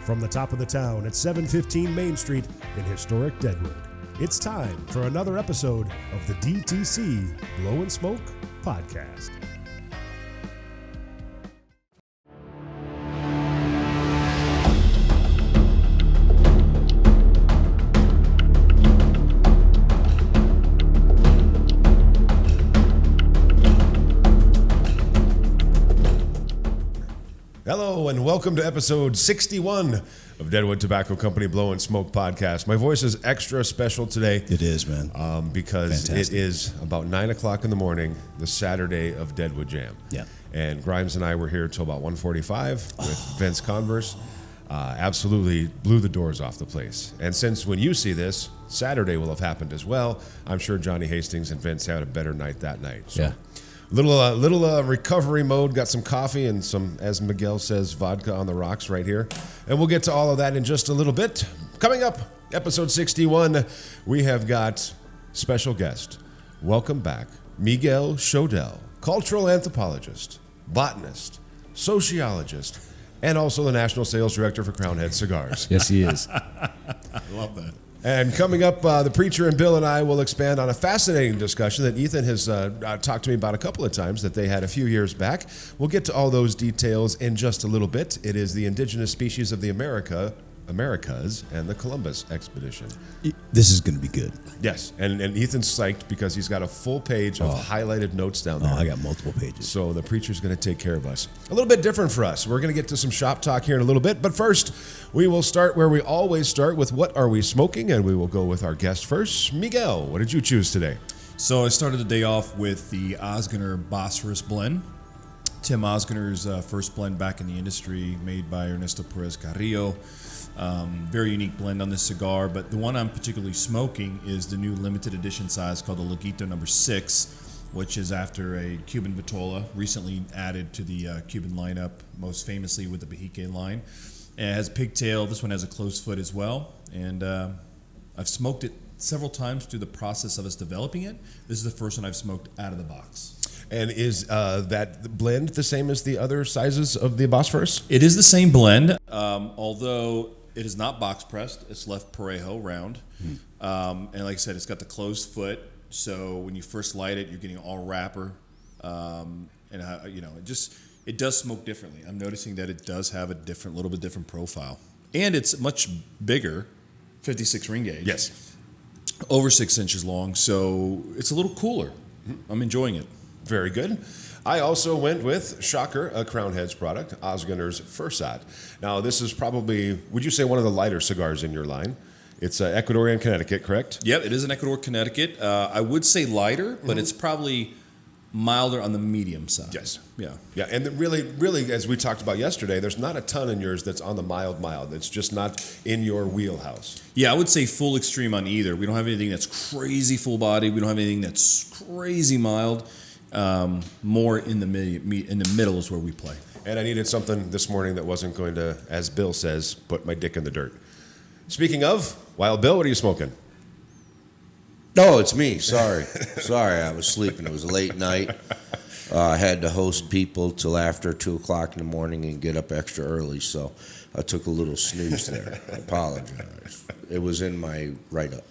from the top of the town at 715 Main Street in historic Deadwood. It's time for another episode of the DTC Blow and Smoke Podcast. Hello and welcome to episode 61 of Deadwood Tobacco Company Blow and Smoke Podcast. My voice is extra special today. It is, man. Because Fantastic. It is about 9 o'clock in the morning, the Saturday of Deadwood Jam. Yeah. And Grimes and I were here until about 1:45 with Vince Converse. Absolutely blew the doors off the place. And since when you see this, Saturday will have happened as well. I'm sure Johnny Hastings and Vince had a better night that night. So. Yeah. Little recovery mode, got some coffee and some, as Miguel says, vodka on the rocks right here. And we'll get to all of that in just a little bit. Coming up, episode 61, we have got special guest. Welcome back, Miguel Shodell, cultural anthropologist, botanist, sociologist, and also the national sales director for Crown Head Cigars. Yes, he is. I love that. And coming up, the preacher and Bill and I will expand on a fascinating discussion that Ethan has talked to me about a couple of times that they had a few years back. We'll get to all those details in just a little bit. It is the indigenous species of the Americas and the Columbus expedition. This is going to be good. Yes, and Ethan's psyched because he's got a full page of highlighted notes down there. I got multiple pages. So the preacher's going to take care of us. A little bit different for us. We're going to get to some shop talk here in a little bit. But first, we will start where we always start with what are we smoking? And we will go with our guest first. Miguel, what did you choose today? So I started the day off with the Osgener Bosphorus blend. Tim Osgener's first blend back in the industry, made by Ernesto Perez Carrillo. Very unique blend on this cigar, but the one I'm particularly smoking is the new limited edition size called the Laguito number 6, which is after a Cuban Vitola, recently added to the Cuban lineup, most famously with the Bahique line. And it has pigtail. This one has a closed foot as well, and I've smoked it several times through the process of us developing it. This is the first one I've smoked out of the box. And is that blend the same as the other sizes of the Bosphorus? It is the same blend, although it is not box pressed. It's left Parejo round. And like I said, it's got the closed foot. So when you first light it, you're getting all wrapper. It does smoke differently. I'm noticing that it does have a little bit different profile. And it's much bigger, 56 ring gauge. Yes. Over 6 inches long. So it's a little cooler. I'm enjoying it. Very good. I also went with, shocker, a Crown Heads product, Osgener's Fursat. Now, this is probably, would you say, one of the lighter cigars in your line? It's Ecuadorian Connecticut, correct? Yep, it is an Ecuador Connecticut. I would say lighter, but it's probably milder on the medium side. Yes. Yeah. Yeah, and really, as we talked about yesterday, there's not a ton in yours that's on the mild. It's just not in your wheelhouse. Yeah, I would say full extreme on either. We don't have anything that's crazy full body. We don't have anything that's crazy mild. More in the middle is where we play. And I needed something this morning that wasn't going to, as Bill says, put my dick in the dirt. Speaking of, Wild Bill, what are you smoking? No, it's me. Sorry, I was sleeping. It was a late night. I had to host people till after 2 o'clock in the morning and get up extra early, so I took a little snooze there. I apologize. It was in my write-up.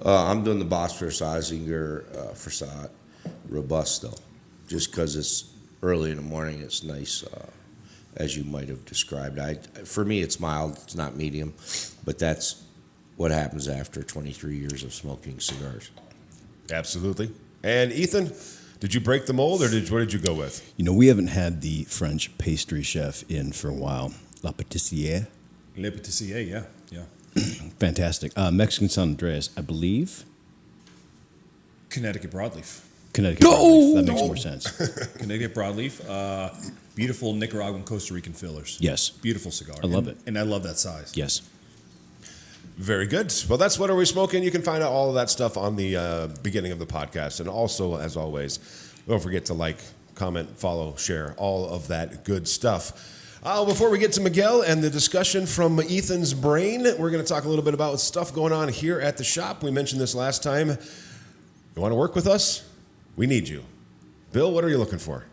I'm doing the Bosphorus Osgener Fursat Robusto, just because it's early in the morning. It's nice, as you might have described. For me, it's mild. It's not medium, but that's what happens after 23 years of smoking cigars. Absolutely. And Ethan, did you break the mold, or what did you go with? You know, we haven't had the French pastry chef in for a while. La Patissiere. Le Patissier, yeah. Fantastic. Mexican San Andreas, I believe. Connecticut Broadleaf. Connecticut Broadleaf. That makes more sense. Connecticut Broadleaf. Beautiful Nicaraguan, Costa Rican fillers. Yes. Beautiful cigar. I love it. And I love that size. Yes. Very good. Well, that's What Are We Smoking? You can find out all of that stuff on the beginning of the podcast. And also, as always, don't forget to like, comment, follow, share, all of that good stuff. Before we get to Miguel and the discussion from Ethan's brain, we're going to talk a little bit about stuff going on here at the shop. We mentioned this last time. You want to work with us? We need you. Bill, what are you looking for?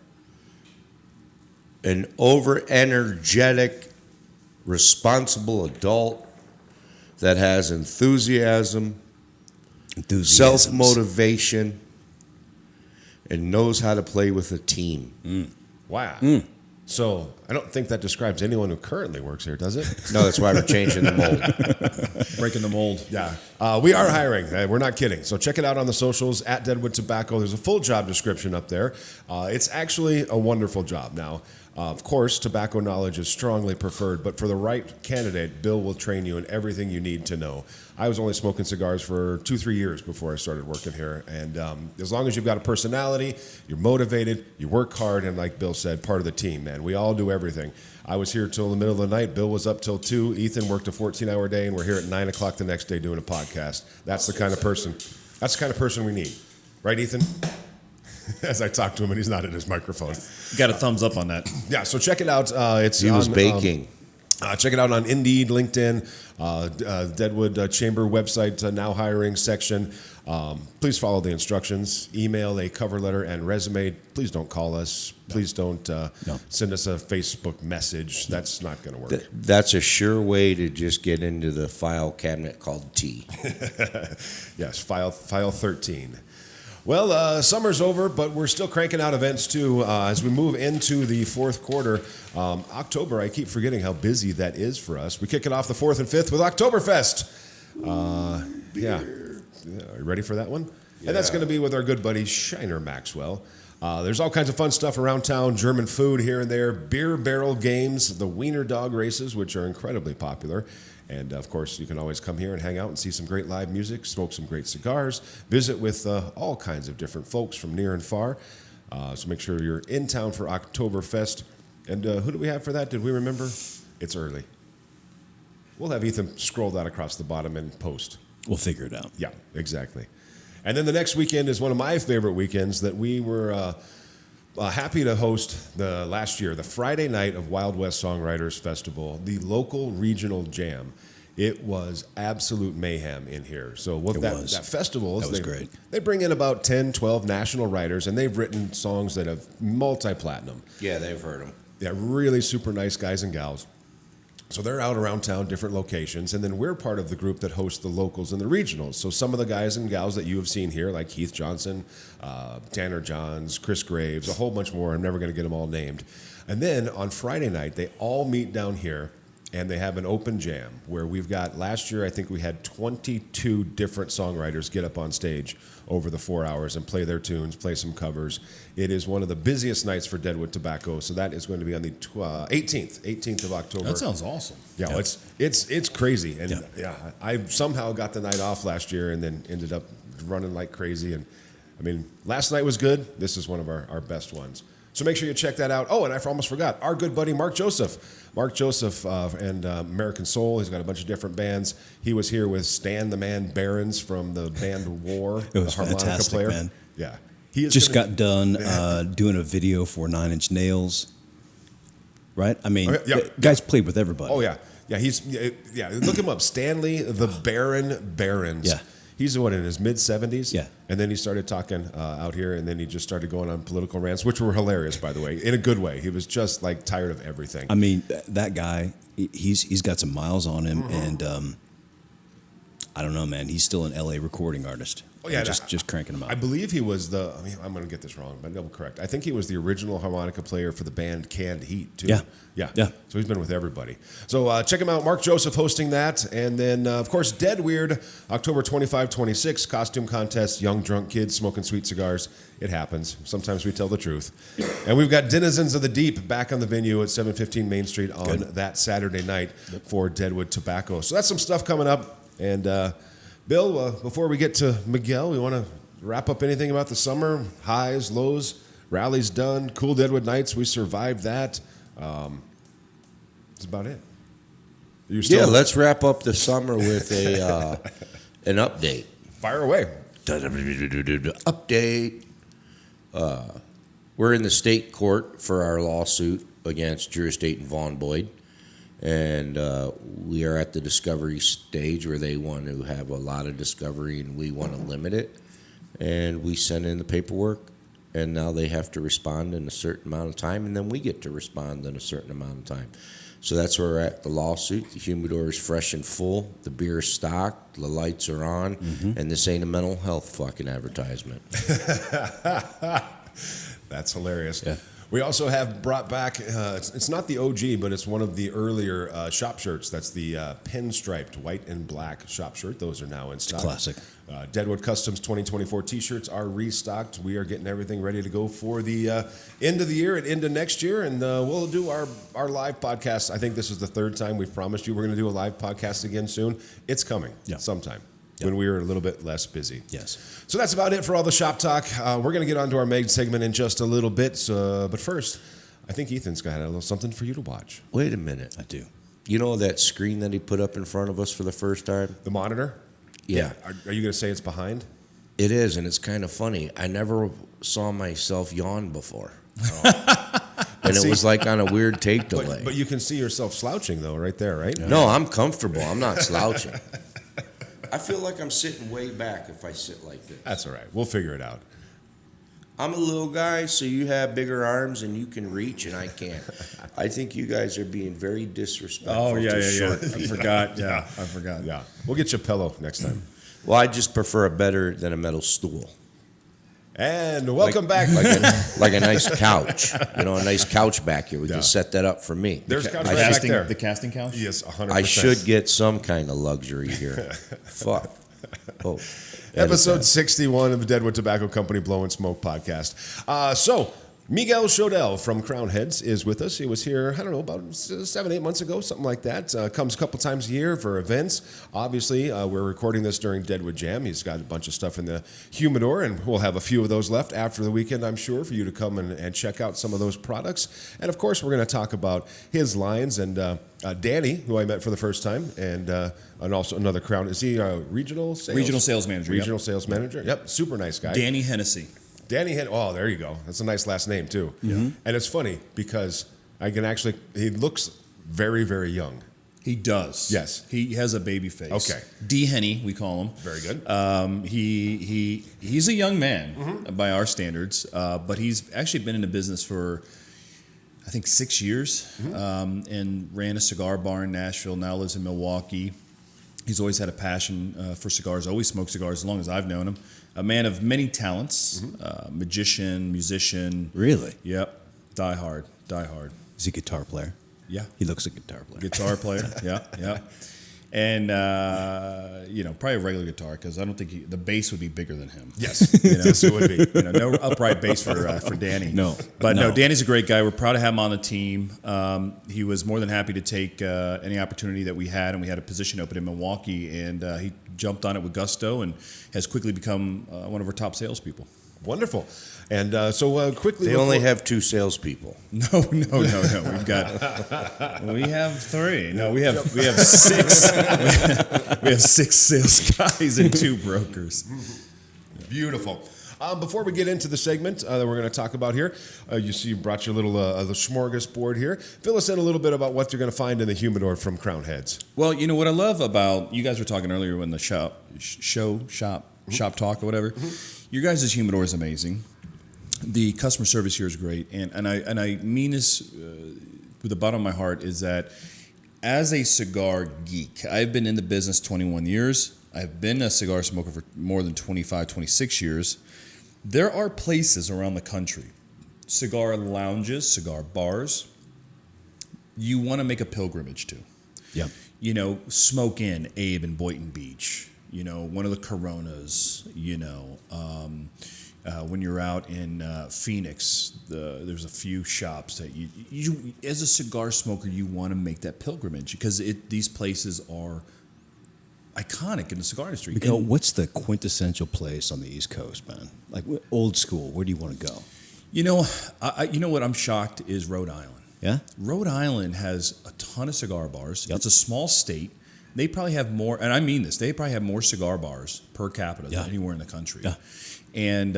An over-energetic responsible adult that has enthusiasm, Enthusiasms. self-motivation, and knows how to play with a team. Wow. So I don't think that describes anyone who currently works here, does it? No, that's why we're changing the mold. Breaking the mold. Yeah. We are hiring. We're not kidding. So check it out on the socials, at Deadwood Tobacco. There's a full job description up there. It's actually a wonderful job. Now, of course, tobacco knowledge is strongly preferred, but for the right candidate, Bill will train you in everything you need to know. I was only smoking cigars for 2-3 years before I started working here. And as long as you've got a personality, you're motivated, you work hard, and like Bill said, part of the team, man. We all do everything. I was here till the middle of the night. Bill was up till 2. Ethan worked a 14-hour day, and we're here at 9 o'clock the next day doing a podcast. That's the kind of person. That's the kind of person we need. Right, Ethan? As I talk to him, and he's not at his microphone. You got a thumbs up on that. Yeah, so check it out. He was baking. Check it out on Indeed, LinkedIn, Deadwood Chamber website, now hiring section. Please follow the instructions. Email a cover letter and resume. Please don't call us. Please don't send us a Facebook message. That's not going to work. That's a sure way to just get into the file cabinet called T. Yes, file 13. Well, summer's over, but we're still cranking out events too. As we move into the fourth quarter, October, I keep forgetting how busy that is for us. We kick it off the 4th and 5th with Oktoberfest. Yeah. Are you ready for that one? Yeah. And that's going to be with our good buddy Shiner Maxwell. There's all kinds of fun stuff around town, German food here and there, beer barrel games, the wiener dog races, which are incredibly popular. And, of course, you can always come here and hang out and see some great live music, smoke some great cigars, visit with all kinds of different folks from near and far. So make sure you're in town for Oktoberfest. And who do we have for that? Did we remember? It's early. We'll have Ethan scroll that across the bottom and post. We'll figure it out. Yeah, exactly. And then the next weekend is one of my favorite weekends that we were happy to host last year, the Friday night of Wild West Songwriters Festival, the local regional jam. It was absolute mayhem in here. So what that festival is, that was great. They bring in about 10, 12 national writers, and they've written songs that have multi-platinum. Yeah, they've heard them. Yeah, really super nice guys and gals. So they're out around town, different locations, and then we're part of the group that hosts the locals and the regionals. So some of the guys and gals that you have seen here, like Heath Johnson, Tanner Johns, Chris Graves, a whole bunch more. I'm never going to get them all named. And then on Friday night, they all meet down here, and they have an open jam where we've got, last year I think we had 22 different songwriters get up on stage over the 4 hours and play their tunes, play some covers. It is one of the busiest nights for Deadwood Tobacco, so that is going to be on the 18th of October. That sounds awesome. Yeah, it's crazy, and I somehow got the night off last year, and then ended up running like crazy. And I mean, last night was good. This is one of our best ones. So make sure you check that out. Oh, and I almost forgot our good buddy Mark Joseph. Mark Joseph and American Soul. He's got a bunch of different bands. He was here with Stan the Man Behrens from the band War, It was the harmonica fantastic, player. man. Yeah, he is Just got done doing a video for 9 Inch Nails. Right? I mean, the guys played with everybody. Oh yeah, yeah. Look him up, Stanley the Baron Behrens. Yeah. He's in his mid-70s. Yeah. And then he started talking out here, and then he just started going on political rants, which were hilarious, by the way, in a good way. He was just like tired of everything. I mean, that guy, he's got some miles on him, and I don't know, man. He's still an LA recording artist. Oh, yeah, just cranking them out. I believe he was I'm going to get this wrong, but double correct. I think he was the original harmonica player for the band Canned Heat, too. Yeah. So he's been with everybody. So check him out. Mark Joseph hosting that. And then, of course, Dead Weird, October 25, 26, costume contest, young drunk kids smoking sweet cigars. It happens. Sometimes we tell the truth. And we've got Denizens of the Deep back on the venue at 715 Main Street on that Saturday night for Deadwood Tobacco. So that's some stuff coming up. And Bill, before we get to Miguel, we want to wrap up anything about the summer, highs, lows, rallies done, cool Deadwood nights. We survived that. That's about it. Let's wrap up the summer with an update. Fire away. Update. We're in the state court for our lawsuit against Drew Estate and Vaughn Boyd. And we are at the discovery stage where they want to have a lot of discovery and we want to limit it. And we sent in the paperwork and now they have to respond in a certain amount of time, and then we get to respond in a certain amount of time. So that's where we're at. The lawsuit, the humidor is fresh and full, the beer is stocked, the lights are on, and this ain't a mental health fucking advertisement. That's hilarious. Yeah. We also have brought back, it's not the OG, but it's one of the earlier shop shirts. That's the pinstriped white and black shop shirt. Those are now in stock. Classic. Deadwood Customs 2024 t-shirts are restocked. We are getting everything ready to go for the end of the year and into next year. And we'll do our live podcast. I think this is the third time we've promised you we're going to do a live podcast again soon. It's coming sometime. When we were a little bit less busy. Yes. So that's about it for all the shop talk. We're going to get on to our main segment in just a little bit. But first, I think Ethan's got a little something for you to watch. Wait a minute. I do. You know that screen that he put up in front of us for the first time? The monitor? Yeah. Are you going to say it's behind? It is, and it's kind of funny. I never saw myself yawn before. And it was like on a weird tape delay. But you can see yourself slouching, though, right there, right? No, I'm comfortable. I'm not slouching. I feel like I'm sitting way back if I sit like this. That's all right. We'll figure it out. I'm a little guy, so you have bigger arms and you can reach, and I can't. I think you guys are being very disrespectful. Oh, yeah. to short I forgot. Yeah, I forgot. Yeah. We'll get you a pillow next time. Well, I just prefer it better than a metal stool. And welcome back. Like a nice couch. You know, a nice couch back here. We can set that up for me. There's couch The right back casting, there. the casting couch? Yes, 100%. I should get some kind of luxury here. Fuck. Oh. Episode 61 of the Deadwood Tobacco Company Blow and Smoke podcast. So, Miguel Shodell from Crown Heads is with us. He was here, I don't know, about 7-8 months ago, something like that. Comes a couple times a year for events. Obviously, we're recording this during Deadwood Jam. He's got a bunch of stuff in the humidor, and we'll have a few of those left after the weekend, I'm sure, for you to come and check out some of those products. And, of course, we're going to talk about his lines and Danny, who I met for the first time, and also another Crown. Is he regional sales? Regional sales manager. Regional sales manager. Yep, super nice guy. Danny Hennessy. Danny oh, there you go. That's a nice last name, too. Mm-hmm. And it's funny because he looks very, very young. He does. Yes. He has a baby face. Okay. D. Henny, we call him. Very good. He's a young man by our standards, but he's actually been in the business for, I think, 6 years, and ran a cigar bar in Nashville, now lives in Milwaukee. He's always had a passion for cigars, always smoked cigars as long as I've known him. A man of many talents, magician, musician. Really? Yep. Die hard. Is he a guitar player? Yeah. He looks like a guitar player. Guitar player. Yeah. And, probably a regular guitar because I don't think the bass would be bigger than him. Yes. Yes, it would be. No upright bass for Danny. No. But no, Danny's a great guy. We're proud to have him on the team. He was more than happy to take any opportunity that we had, and we had a position open in Milwaukee, and he jumped on it with gusto and has quickly become one of our top salespeople. Wonderful. And so quickly... They only have 2 salespeople. No. We have 3. No, we have 6. We have 6 sales guys and 2 brokers. Beautiful. Before we get into the segment that we're going to talk about here, you brought your little the smorgasbord here. Fill us in a little bit about what you're going to find in the humidor from Crown Heads. Well, you know what I love about, you guys were talking earlier when the shop talk or whatever. Your guys' humidor is amazing. The customer service here is great, and I mean this with the bottom of my heart, is that as a cigar geek, I've been in the business 21 years. I've been a cigar smoker for more than 25, 26 years. There are places around the country, cigar lounges, cigar bars, you want to make a pilgrimage to. Yeah. Smoke in Abe and Boynton Beach, one of the Coronas, when you're out in Phoenix, there's a few shops that you as a cigar smoker, you want to make that pilgrimage because these places are iconic in the cigar industry. Miguel, what's the quintessential place on the East Coast, man? Like old school, where do you want to go? You know what I'm shocked is Rhode Island. Yeah? Rhode Island has a ton of cigar bars. Yep. It's a small state. They probably have more, and I mean this, they probably have more cigar bars per capita than anywhere in the country. Yeah. And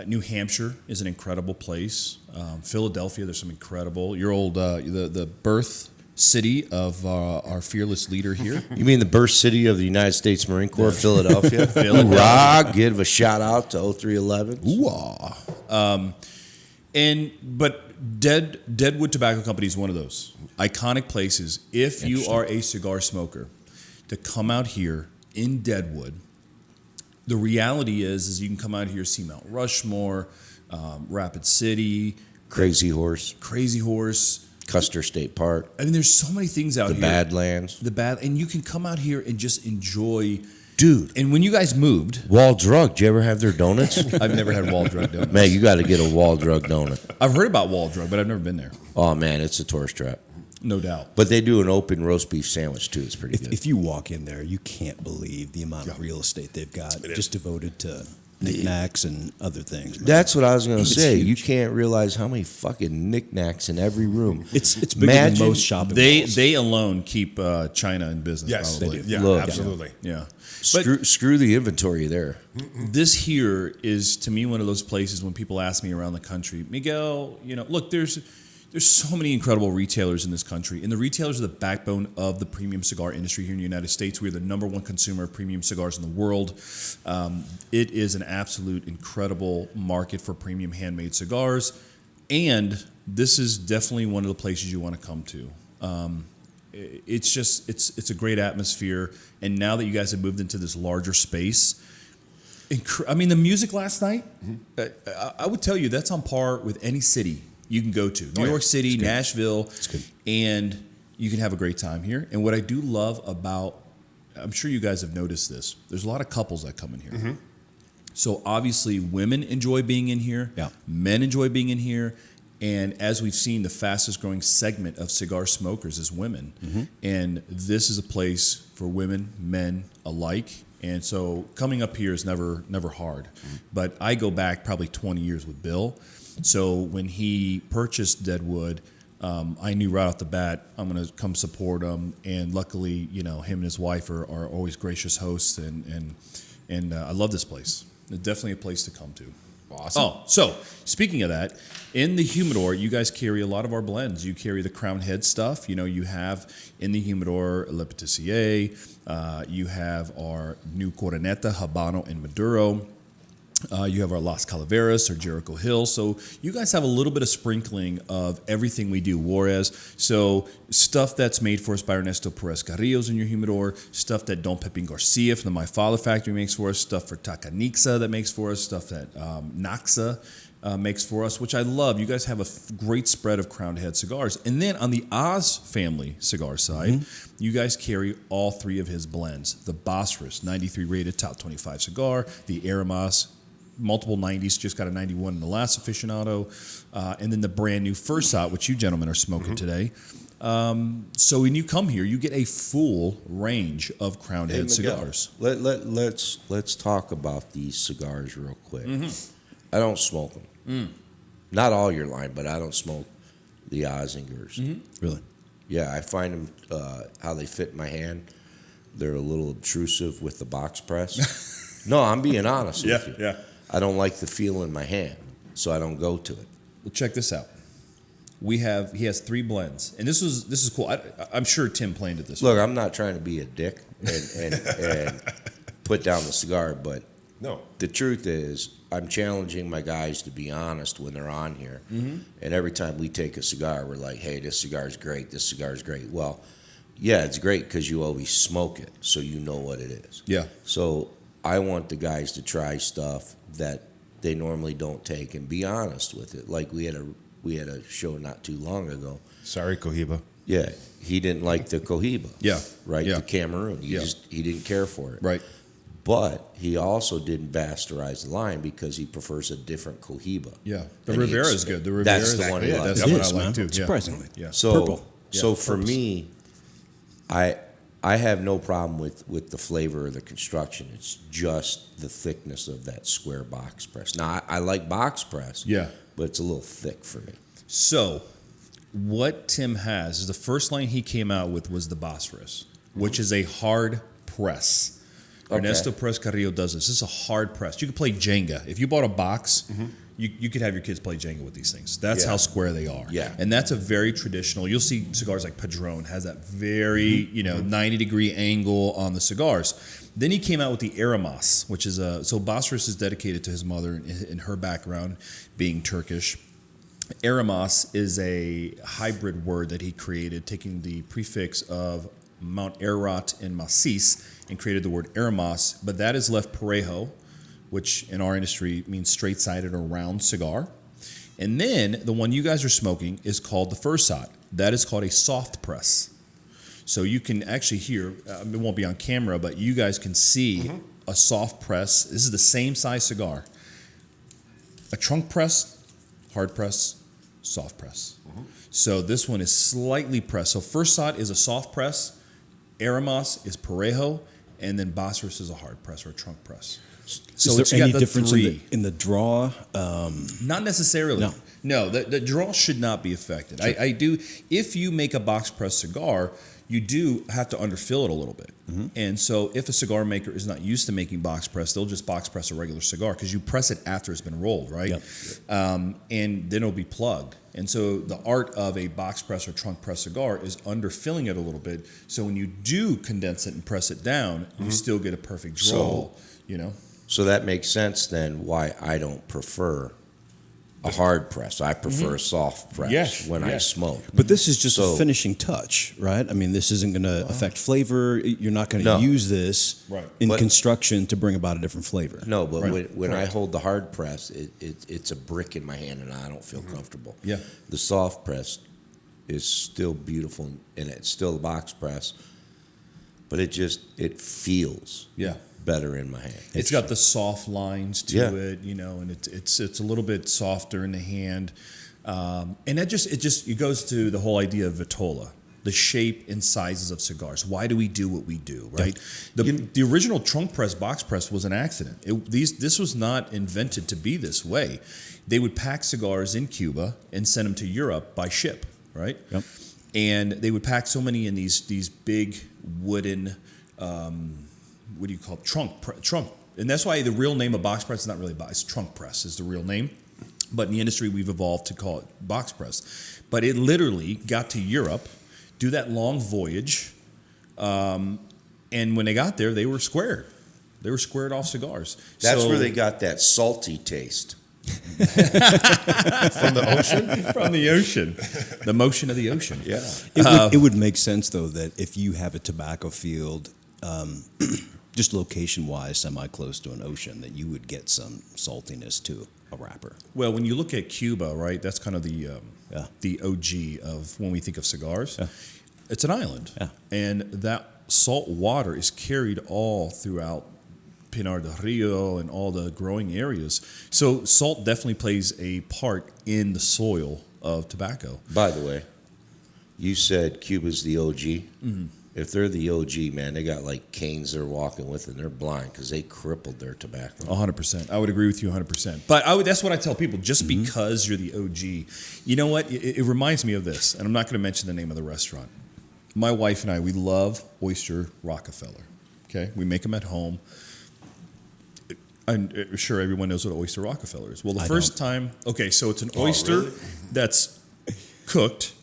New Hampshire is an incredible place. Philadelphia, there's some incredible. Your old, the birth city of our fearless leader here. You mean the birth city of the United States Marine Corps, Philadelphia? Hoorah! Give a shout out to 0311. Ooh-ah. But Deadwood Tobacco Company is one of those iconic places. If you are a cigar smoker, to come out here in Deadwood, the reality is you can come out here, see Mount Rushmore, Rapid City, Crazy Horse, Custer State Park. I mean, there's so many things out here. Badlands. And you can come out here and just enjoy. Dude. And when you guys moved. Wall Drug, did you ever have their donuts? I've never had Wall Drug donuts. Man, you got to get a Wall Drug donut. I've heard about Wall Drug, but I've never been there. Oh, man, it's a tourist trap. No doubt. But they do an open roast beef sandwich, too. It's pretty good. If you walk in there, you can't believe the amount of real estate they've got just devoted to knickknacks and other things. Man. That's what I was going to say. huge. You can't realize how many fucking knickknacks in every room. It's bigger than most shopping malls. They alone keep China in business. Yes, probably. they do. Yeah, Look. absolutely. Yeah. Screw the inventory there. This here is, to me, one of those places when people ask me around the country, Miguel, look, there's so many incredible retailers in this country, and the retailers are the backbone of the premium cigar industry here in the United States. We are the number one consumer of premium cigars in the world. It is an absolute incredible market for premium handmade cigars, and this is definitely one of the places you want to come to. It's a great atmosphere, and now that you guys have moved into this larger space, I mean, the music last night, I would tell you that's on par with any city you can go to. New York City, Nashville, and you can have a great time here. And what I do love about, I'm sure you guys have noticed this, there's a lot of couples that come in here. So obviously women enjoy being in here, men enjoy being in here, and as we've seen, the fastest growing segment of cigar smokers is women. And this is a place for women, men alike. And so coming up here is never hard. But I go back probably 20 years with Bill. So when he purchased Deadwood, I knew right off the bat I'm going to come support him. And luckily, him and his wife are always gracious hosts, and I love this place. It's definitely a place to come to. Awesome. Oh, so speaking of that, in the humidor, you guys carry a lot of our blends. You carry the Crown Head stuff. You have in the humidor Le Patissier. You have our new Coroneta, Habano, and Maduro. You have our Las Calaveras or Jericho Hill. So you guys have a little bit of sprinkling of everything we do. Juarez. So stuff that's made for us by Ernesto Perez Carrillo's in your humidor. Stuff that Don Pepin Garcia from the My Father Factory makes for us. Stuff for Tacanixa that makes for us. Stuff that Naxa makes for us, which I love. You guys have a great spread of Crowned Head cigars. And then on the Oz family cigar side, you guys carry all three of his blends. The Bosphorus, 93 rated, top 25 cigar. The Aramas, multiple 90s, just got a 91 in the last aficionado, and then the brand new Fursat, which you gentlemen are smoking today. So when you come here, you get a full range of Crowned Head cigars. Let's talk about these cigars real quick. I don't smoke them. Not all your line, but I don't smoke the Ozingers. Really? Yeah, I find them how they fit in my hand. They're a little obtrusive with the box press. No, I'm being honest with you. Yeah. I don't like the feel in my hand, so I don't go to it. Well, check this out. He has three blends, and this is cool. I'm sure Tim planned it this way. Look, I'm not trying to be a dick and put down the cigar, but No. the truth is I'm challenging my guys to be honest when they're on here. And every time we take a cigar, we're like, hey, this cigar is great. This cigar is great. Well, yeah, it's great because you always smoke it, so you know what it is. Yeah. So I want the guys to try stuff that they normally don't take and be honest with it. Like we had a show not too long ago. Sorry, Cohiba. Yeah, he didn't like the Cohiba. Yeah. Right, Yeah. the Cameroon. He didn't care for it. Right. But he also didn't bastardize the line because he prefers a different Cohiba. Yeah. The And Rivera he is good. The Rivera That's is the one he yeah, likes. that's It what is, I like man. too. Yeah. Surprisingly. Yeah. So, Purple. So Yeah, for purpose. me, I have no problem with the flavor of the construction. It's just the thickness of that square box press. Now, I like box press. Yeah. But it's a little thick for me. So, what Tim has is the first line he came out with was the Bosphorus, which is a hard press. Okay. Ernesto Perez Carrillo does this. This is a hard press. You could play Jenga. If you bought a box, you could have your kids play Jenga with these things. That's Yeah. how square they are. Yeah. And that's a very traditional. You'll see cigars like Padron has that very 90-degree angle on the cigars. Then he came out with the Aramas, which is so Bosphorus is dedicated to his mother in her background being Turkish. Aramas is a hybrid word that he created, taking the prefix of Mount Ararat and Masis and created the word Aramas, but that is left parejo, which in our industry means straight-sided or round cigar. And then the one you guys are smoking is called the Fursat. That is called a soft press. So you can actually hear, it won't be on camera, but you guys can see a soft press. This is the same size cigar. A trunk press, hard press, soft press. So this one is slightly pressed. So Fursat is a soft press, Aramas is parejo, and then Bosphorus is a hard press or a trunk press. So Is there any got the difference three. in the draw? Not necessarily. No, the draw should not be affected. Sure. I do. If you make a box press cigar, you do have to underfill it a little bit. And so if a cigar maker is not used to making box press, they'll just box press a regular cigar because you press it after it's been rolled, right? Yep. And then it'll be plugged. And so the art of a box press or trunk press cigar is underfilling it a little bit. So when you do condense it and press it down, you still get a perfect draw, So that makes sense then why I don't prefer a hard press. I prefer a soft press when I smoke. But this is just So- a finishing touch, right? I mean, this isn't going to affect flavor. You're not going to use this in But- construction to bring about a different flavor. No, but when I hold the hard press, it's a brick in my hand and I don't feel comfortable. Yeah. The soft press is still beautiful and it's still a box press, but it feels better in my hand. It's got the soft lines to Yeah. it, and it's a little bit softer in the hand, and it goes to the whole idea of vitola, the shape and sizes of cigars. Why do we do what we do, right? The original trunk press, box press was an accident. This was not invented to be this way. They would pack cigars in Cuba and send them to Europe by ship, right? Yep. And they would pack so many in these big wooden. What do you call it? Trunk. And that's why the real name of box press is not really it's trunk press is the real name. But in the industry, we've evolved to call it box press. But it literally got to Europe, do that long voyage, and when they got there, they were squared. They were squared off cigars. That's where they got that salty taste. From the ocean? From the ocean. The motion of the ocean. Yeah. It would make sense, though, that if you have a tobacco field, just location-wise, semi-close to an ocean, that you would get some saltiness to a wrapper. Well, when you look at Cuba, right, that's kind of the OG of when we think of cigars. Yeah. It's an island. Yeah. And that salt water is carried all throughout Pinar del Rio and all the growing areas. So salt definitely plays a part in the soil of tobacco. By the way, you said Cuba's the OG. If they're the OG, man, they got like canes they're walking with, and they're blind because they crippled their tobacco. 100%. I would agree with you 100%. But that's what I tell people. Just because you're the OG, you know what? It reminds me of this, and I'm not going to mention the name of the restaurant. My wife and I, we love Oyster Rockefeller. Okay, we make them at home. I'm sure everyone knows what Oyster Rockefeller is. Well, the first time, so it's an oyster that's cooked,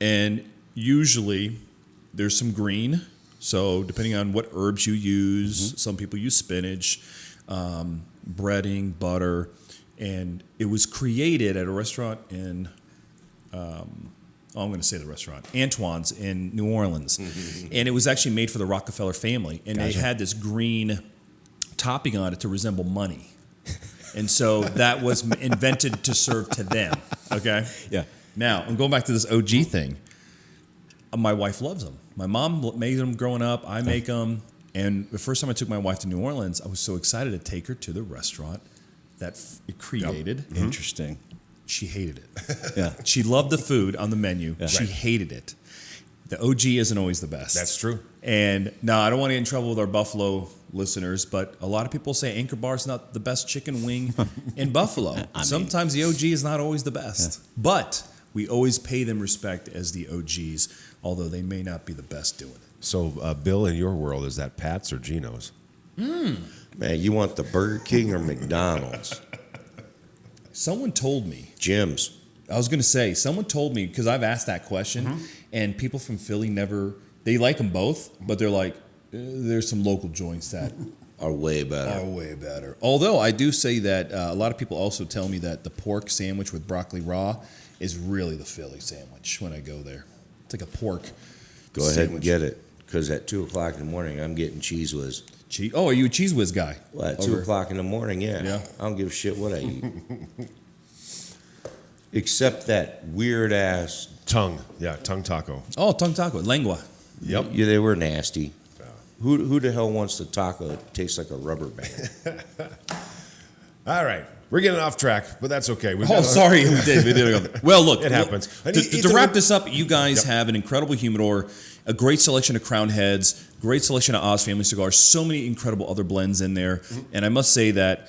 and usually there's some green. So depending on what herbs you use, some people use spinach, breading, butter, and it was created at a restaurant in, I'm going to say the restaurant, Antoine's in New Orleans, and it was actually made for the Rockefeller family, and they had this green topping on it to resemble money. And so that was invented to serve to them. Okay? Yeah. Now, I'm going back to this OG thing. My wife loves them. My mom made them growing up. I make them. And the first time I took my wife to New Orleans, I was so excited to take her to the restaurant that it created. Interesting. She hated it. Yeah. She loved the food on the menu. She hated it. The OG isn't always the best. That's true. And now I don't want to get in trouble with our Buffalo listeners, but a lot of people say Anchor Bar is not the best chicken wing in Buffalo. Sometimes the OG is not always the best, but we always pay them respect as the OGs, although they may not be the best doing it. So, Bill, in your world, is that Pat's or Geno's? Man, you want the Burger King or McDonald's? Someone told me. Jim's. I was going to say, someone told me, because I've asked that question, and people from Philly they like them both, but they're like, there's some local joints that Are way better. are way better. Although I do say that a lot of people also tell me that the pork sandwich with broccoli raw is really the Philly sandwich when I go there. It's like a pork Go ahead and sandwich. get it, because at 2 o'clock in the morning, I'm getting Cheese Whiz. Oh, are you a Cheese Whiz guy? Well, at 2 o'clock in the morning, Yeah. I don't give a shit what I eat. Except that weird ass. Tongue taco. Oh, tongue taco, lengua. Yep. Yeah, they were nasty. Who the hell wants the taco that tastes like a rubber band? All right, we're getting off track, but that's okay. Sorry, we did. Well, look, It happens. To wrap this up, you guys have an incredible humidor, a great selection of Crown Heads, great selection of Oz Family cigars, so many incredible other blends in there. And I must say that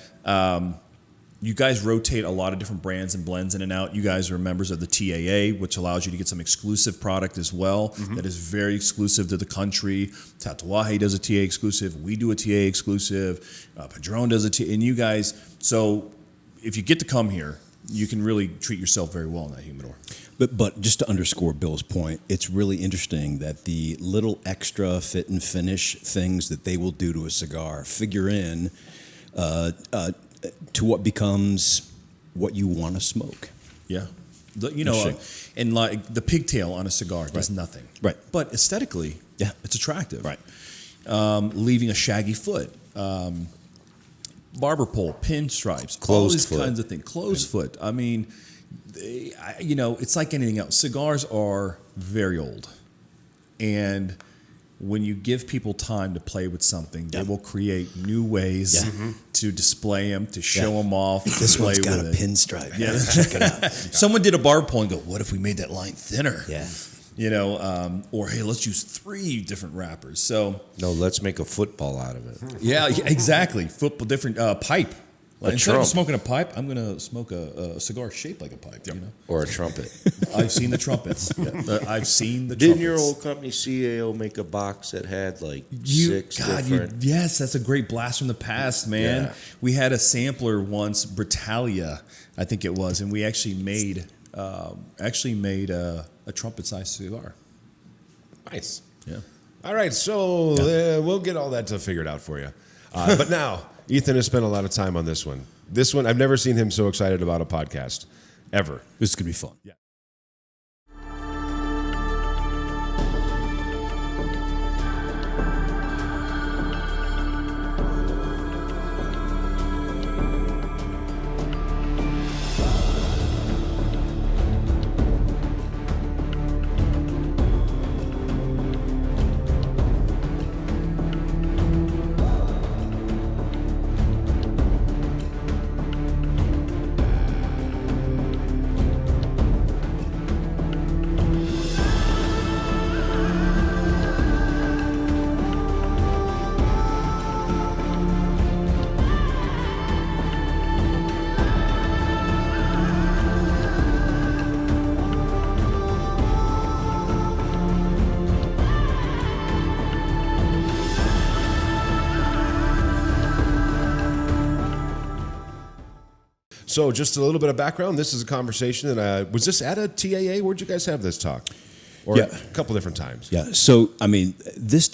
you guys rotate a lot of different brands and blends in and out. You guys are members of the TAA, which allows you to get some exclusive product as well that is very exclusive to the country. Tatuaje does a TA exclusive. We do a TA exclusive. Padron does a TA. And you guys, so if you get to come here, you can really treat yourself very well in that humidor. But just to underscore Bill's point, it's really interesting that the little extra fit and finish things that they will do to a cigar figure in to what becomes what you want to smoke. Yeah. And like the pigtail on a cigar does nothing. Right. But aesthetically, Yeah. it's attractive. Right. Leaving a shaggy foot. Barber pole, pinstripes, all Closed these foot. kinds of things. Closed foot. I mean, it's like anything else. Cigars are very old. And when you give people time to play with something, they will create new ways to display them, to show them off. This to play one's got a with it. pinstripe. Yeah. Check it out. Someone did a barber pole and go, what if we made that line thinner? Yeah. Or hey, let's use 3 different wrappers. So No, let's make a football out of it. yeah, exactly. Football, different pipe. Like, instead trump. of smoking a pipe, I'm gonna smoke a cigar shaped like a pipe. Or a trumpet. I've seen the trumpets. I've seen the Didn't trumpets. your old company CAO make a box that had like 6 different? Yes, that's a great blast from the past, man. Yeah. We had a sampler once, Britalia, I think it was, and we actually made a trumpet-sized cigar. Nice. Yeah. All right, so we'll get all that figured out for you. But now, Ethan has spent a lot of time on this one. This one, I've never seen him so excited about a podcast, ever. This is going to be fun. Yeah. So just a little bit of background. This is a conversation that was this at a TAA? Where'd you guys have this talk? Or Yeah. a couple different times. Yeah. So, I mean, this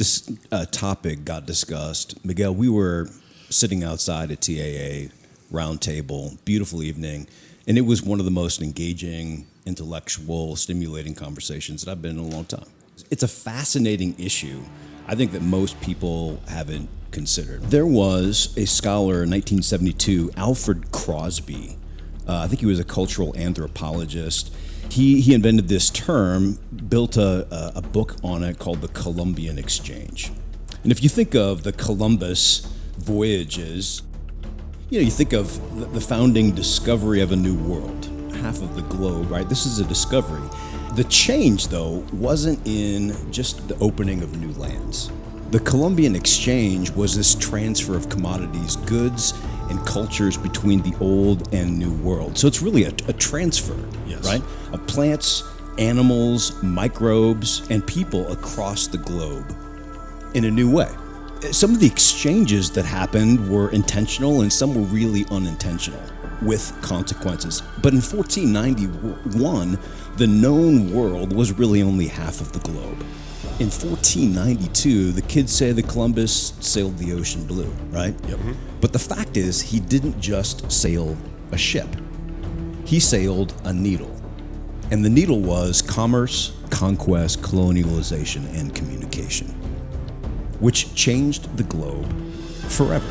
topic got discussed. Miguel, we were sitting outside a TAA roundtable, beautiful evening, and it was one of the most engaging, intellectual, stimulating conversations that I've been in a long time. It's a fascinating issue, I think, that most people haven't considered. There was a scholar in 1972, Alfred Crosby. I think he was a cultural anthropologist. He invented this term, built a book on it called the Columbian Exchange. And if you think of the Columbus voyages, you think of the founding discovery of a new world, half of the globe, right? This is a discovery. The change, though, wasn't in just the opening of new lands. The Columbian Exchange was this transfer of commodities, goods, and cultures between the old and new world. So it's really a transfer, Yes. right? Of plants, animals, microbes, and people across the globe in a new way. Some of the exchanges that happened were intentional and some were really unintentional. with consequences. But in 1491, the known world was really only half of the globe. In 1492, the kids say that Columbus sailed the ocean blue, right? Yep. But the fact is, he didn't just sail a ship. He sailed a needle. And the needle was commerce, conquest, colonialization, and communication, which changed the globe forever.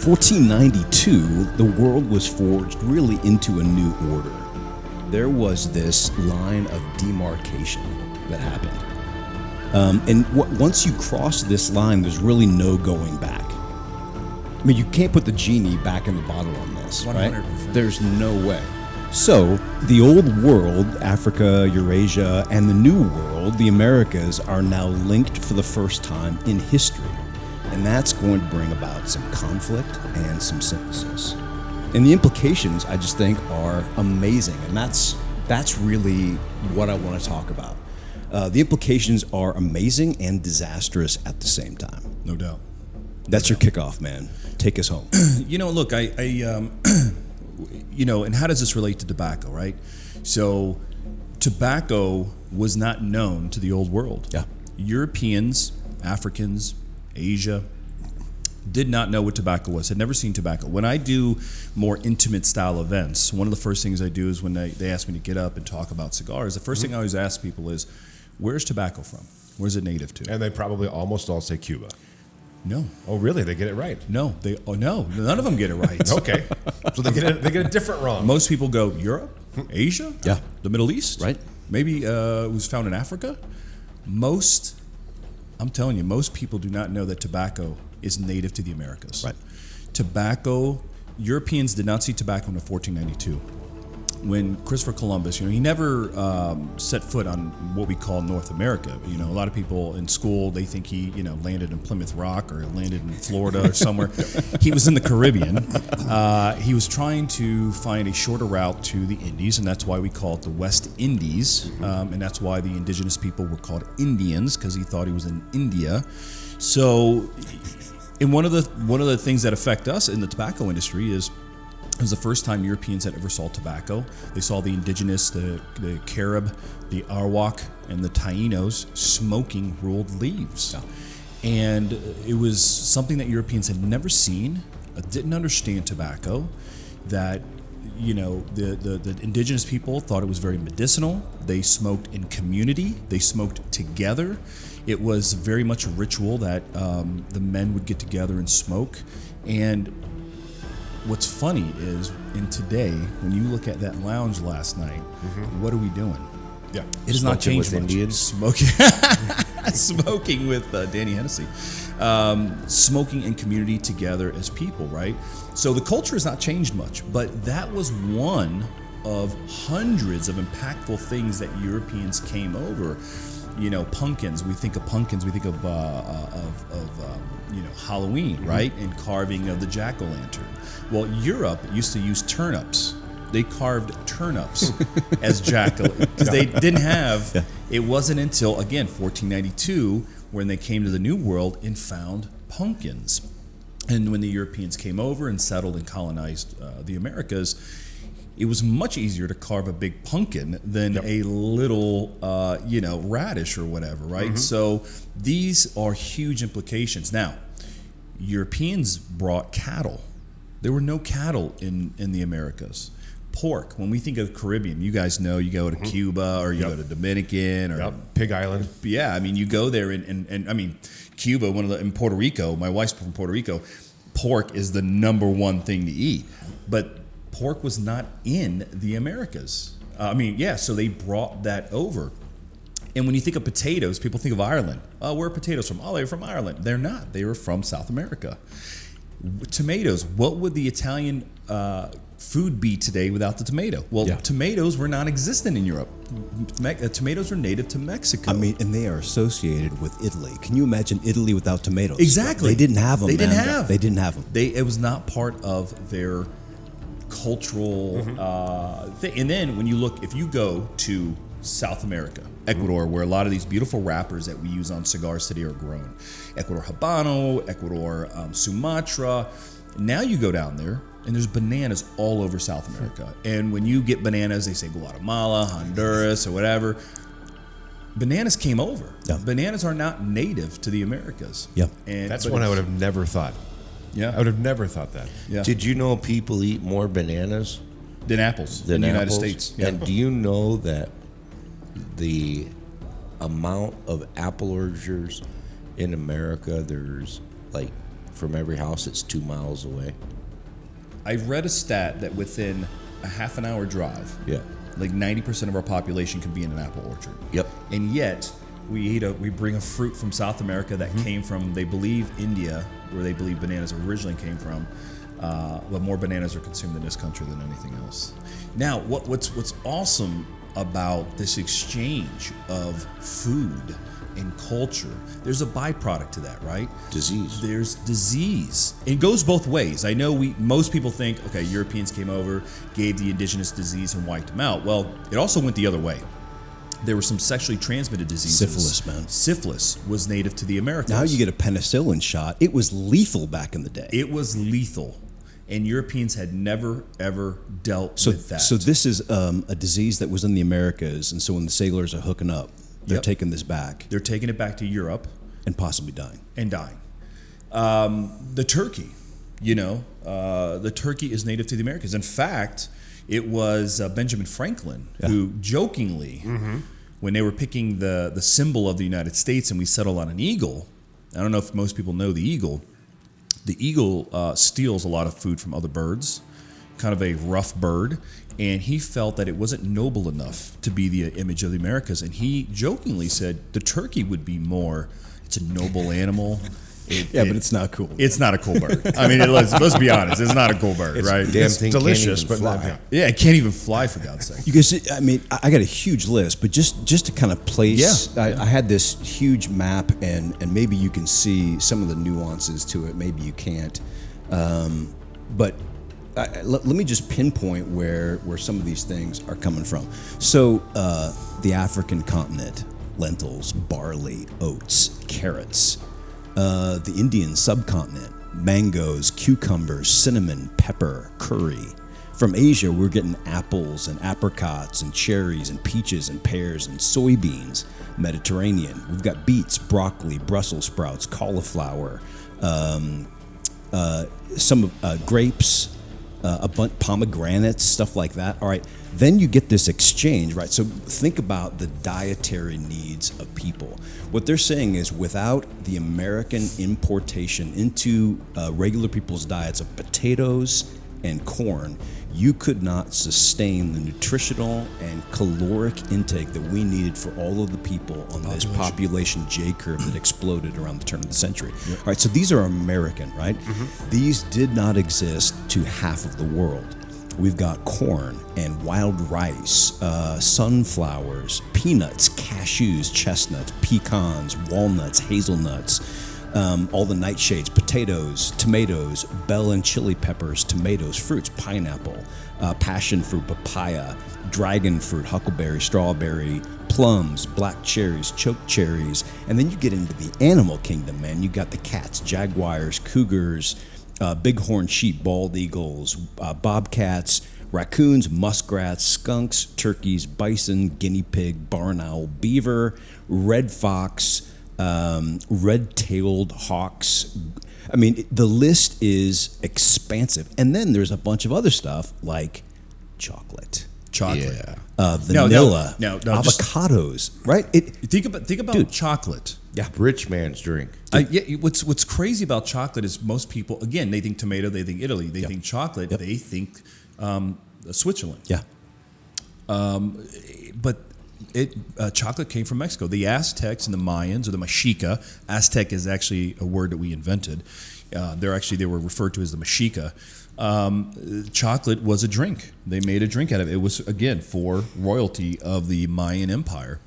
1492, the world was forged really into a new order. There was this line of demarcation that happened. Once you cross this line, there's really no going back. I mean, you can't put the genie back in the bottle on this, 100%. right? There's no way. So, the old world, Africa, Eurasia, and the new world, the Americas, are now linked for the first time in history. And that's going to bring about some conflict and some synthesis. And the implications, I just think, are amazing. And that's really what I want to talk about. The implications are amazing and disastrous at the same time. No doubt. That's your kickoff, man. Take us home. Look, and how does this relate to tobacco, right? So, tobacco was not known to the old world. Yeah. Europeans, Africans, Asia did not know what tobacco was, had never seen tobacco. When I do more intimate style events, one of the first things I do is when they ask me to get up and talk about cigars, the first thing I always ask people is, where's tobacco from? Where's it native to? And they probably almost all say Cuba. No. Oh, really? They get it right. No, none of them get it right. Okay. So they get it different wrong. Most people go Europe, Asia, Yeah. the Middle East, Right. Maybe it was found in Africa. I'm telling you, most people do not know that tobacco is native to the Americas. Right. Tobacco, Europeans did not see tobacco until 1492. When Christopher Columbus, he never set foot on what we call North America. A lot of people in school, they think he, landed in Plymouth Rock or landed in Florida or somewhere. He was in the Caribbean. He was trying to find a shorter route to the Indies, and that's why we call it the West Indies. And that's why the indigenous people were called Indians, because he thought he was in India. So, and one of the things that affect us in the tobacco industry is, it was the first time Europeans had ever saw tobacco. They saw the indigenous, the Carib, the Arawak, and the Tainos smoking rolled leaves. Yeah. And it was something that Europeans had never seen, didn't understand tobacco, that, the indigenous people thought it was very medicinal. They smoked in community. They smoked together. It was very much a ritual that the men would get together and smoke. And what's funny is, in today, when you look at that lounge last night, what are we doing? Yeah. It has not changed with much. Indians? Smoking with Danny Hennessy. Smoking in community together as people, right? So the culture has not changed much, but that was one of hundreds of impactful things that Europeans came over. Pumpkins. We think of pumpkins. We think of Halloween, right? And carving of the jack-o'-lantern. Well, Europe used to use turnips. They carved turnips as jack-o', because they didn't have. Yeah. It wasn't until, again, 1492 when they came to the New World and found pumpkins. And when the Europeans came over and settled and colonized the Americas, it was much easier to carve a big pumpkin than a little, radish or whatever, right? So these are huge implications. Now, Europeans brought cattle. There were no cattle in the Americas. Pork, when we think of Caribbean, you guys know you go to Cuba or you go to Dominican or Pig Island. Yeah, I mean, you go there and I mean, Cuba, in Puerto Rico, my wife's from Puerto Rico, pork is the number one thing to eat. But pork was not in the Americas. So they brought that over. And when you think of potatoes, people think of Ireland. Oh, where are potatoes from? Oh, they're from Ireland. They're not. They were from South America. Tomatoes. What would the Italian food be today without the tomato? Well, tomatoes were non-existent in Europe. Tomatoes were native to Mexico. And they are associated with Italy. Can you imagine Italy without tomatoes? Exactly. They didn't have them. They didn't have them. It was not part of their cultural thing. And then when you look, if you go to South America, Ecuador, where a lot of these beautiful wrappers that we use on cigars today are grown. Ecuador Habano, Ecuador Sumatra. Now you go down there And there's bananas all over South America. And when you get bananas, they say Guatemala, Honduras, or whatever. Bananas came over. Yeah. Bananas are not native to the Americas. Yeah. That's one I would have never thought. Yeah. I would have never thought that. Yeah. Did you know people eat more bananas Than apples than in the United apples? States. Yeah. And do you know that the amount of apple orchards in America, there's like from every house, it's 2 miles away? I read a stat that within a half an hour drive, Yeah. like 90% of our population can be in an apple orchard. Yep. And yet, we bring a fruit from South America that came from, they believe, India, where they believe bananas originally came from. But more bananas are consumed in this country than anything else. Now, what's awesome about this exchange of food and culture, there's a byproduct to that, right? Disease. There's disease. It goes both ways. I know most people think, okay, Europeans came over, gave the indigenous disease and wiped them out. Well, it also went the other way. There were some sexually transmitted diseases. Syphilis, man. Syphilis was native to the Americas. Now you get a penicillin shot. It was lethal back in the day. It was lethal. And Europeans had never, ever dealt with that. So this is a disease that was in the Americas, and so when the sailors are hooking up, they're Yep. taking this back They're taking it back to Europe and possibly dying. and dying. The turkey, the turkey is native to the Americas. In fact, it was Benjamin Franklin who jokingly, when they were picking the symbol of the United States and we settled on an eagle, I don't know if most people know the eagle steals a lot of food from other birds, kind of a rough bird, and he felt that it wasn't noble enough to be the image of the Americas, and he jokingly said the turkey would be more, it's a noble animal. But it's not cool. It's not a cool bird. I mean, let's be honest, it's not a cool bird, right? Damn It's thing delicious, can't even but not. fly. Yeah, it can't even fly, for God's sake. You guys, I mean, I got a huge list, but just to kind of place, Yeah. I had this huge map, and maybe you can see some of the nuances to it. Maybe you can't, but let me just pinpoint where some of these things are coming from. So, the African continent: lentils, barley, oats, carrots. The Indian subcontinent: mangoes, cucumbers, cinnamon, pepper, curry. From Asia, we're getting apples and apricots and cherries and peaches and pears and soybeans. Mediterranean, we've got beets, broccoli, Brussels sprouts, cauliflower, some grapes, pomegranates, stuff like that. All right, then you get this exchange, right? So think about the dietary needs of people. What they're saying is, without the American importation into regular people's diets of potatoes and corn, you could not sustain the nutritional and caloric intake that we needed for all of the people on this population J curve that exploded around the turn of the century. All right, so these are American, right? These did not exist to half of the world. We've got corn and wild rice, sunflowers, peanuts, cashews, chestnuts, pecans, walnuts, hazelnuts, all the nightshades, potatoes, tomatoes, bell and chili peppers, tomatoes, fruits, pineapple, passion fruit, papaya, dragon fruit, huckleberry, strawberry, plums, black cherries, choke cherries. And then you get into the animal kingdom, man. You got the cats, jaguars, cougars, bighorn sheep, bald eagles, bobcats, raccoons, muskrats, skunks, turkeys, bison, guinea pig, barn owl, beaver, red fox, red-tailed hawks. I mean, the list is expansive. And then there's a bunch of other stuff like chocolate, Chocolate. vanilla, no, avocados, right? Think about chocolate. Yeah. Rich man's drink. What's crazy about chocolate is most people, again, they think tomato, they think Italy, they think chocolate, they think Switzerland. Yeah. But chocolate came from Mexico. The Aztecs and the Mayans, or the Mexica. Aztec is actually a word that we invented. They were referred to as the Mexica. Chocolate was a drink. They made a drink out of it. It was, again, for royalty of the Mayan Empire.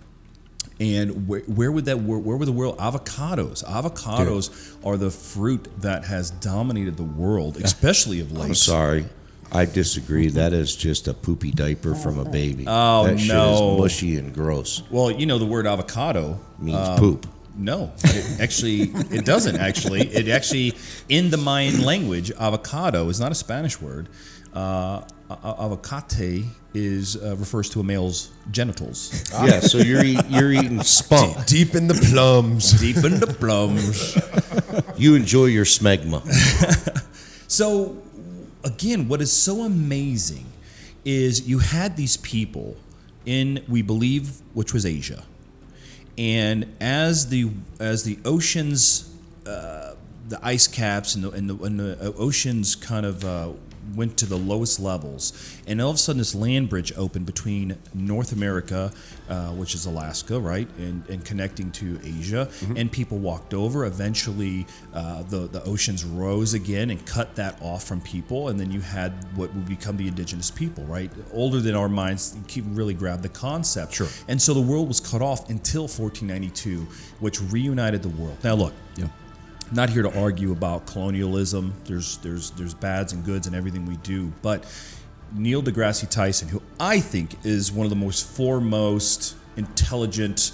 And where would the world? Avocados. Avocados are the fruit that has dominated the world, especially of late. I'm sorry. I disagree. That is just a poopy diaper from a baby. Oh, that shit no. is mushy and gross. Well, the word avocado Means poop. No, it doesn't actually. It actually, in the Mayan language, avocado is not a Spanish word. Avocate refers to a male's genitals. Yeah, so you're eating spunk. Deep in the plums. Deep in the plums. You enjoy your smegma. So, again, what is so amazing is you had these people in, we believe, which was Asia, and as the oceans, the ice caps and the oceans kind of went to the lowest levels, and all of a sudden this land bridge opened between North America, which is Alaska, right, and connecting to Asia, and people walked over. Eventually, the oceans rose again and cut that off from people, and then you had what would become the indigenous people, right, older than our minds really grabbed the concept. Sure. And so the world was cut off until 1492, which reunited the world. Now look. Yeah. Not here to argue about colonialism. There's bads and goods in everything we do. But Neil deGrasse Tyson, who I think is one of the most foremost, intelligent,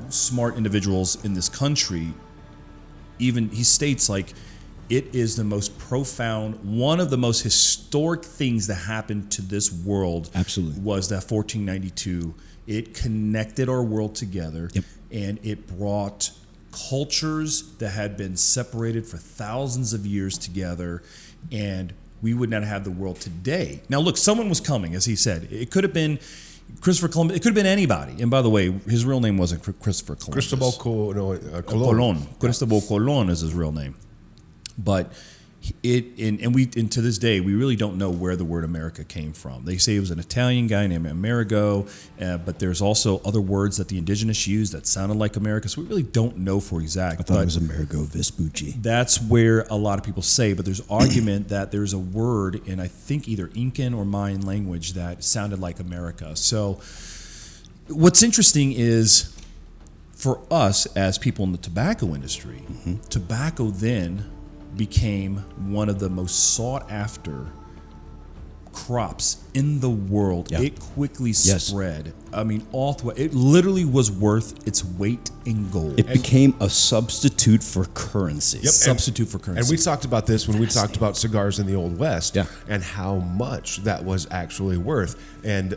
smart individuals in this country, even he states like it is the most profound, one of the most historic things that happened to this world. Absolutely. Was that 1492. It connected our world together. Yep. And it brought cultures that had been separated for thousands of years together, and we would not have the world today. Now, look, someone was coming, as he said. It could have been Christopher Columbus. It could have been anybody. And by the way, his real name wasn't Christopher Columbus. Cristobal Colon. Colon. Cristobal Colon is his real name. But and to this day, we really don't know where the word America came from. They say it was an Italian guy named Amerigo, but there's also other words that the indigenous used that sounded like America, so we really don't know for exact. I thought it was Amerigo Vespucci. That's where a lot of people say, but there's argument that there's a word in, I think, either Incan or Mayan language that sounded like America. So what's interesting is, for us as people in the tobacco industry, tobacco then became one of the most sought after crops in the world. Yeah. It quickly spread. I mean, all through it literally was worth its weight in gold. It became a substitute for currency. Yep. Substitute for currency. And we talked about this when we talked about cigars in the Old West, Yeah. and how much that was actually worth. And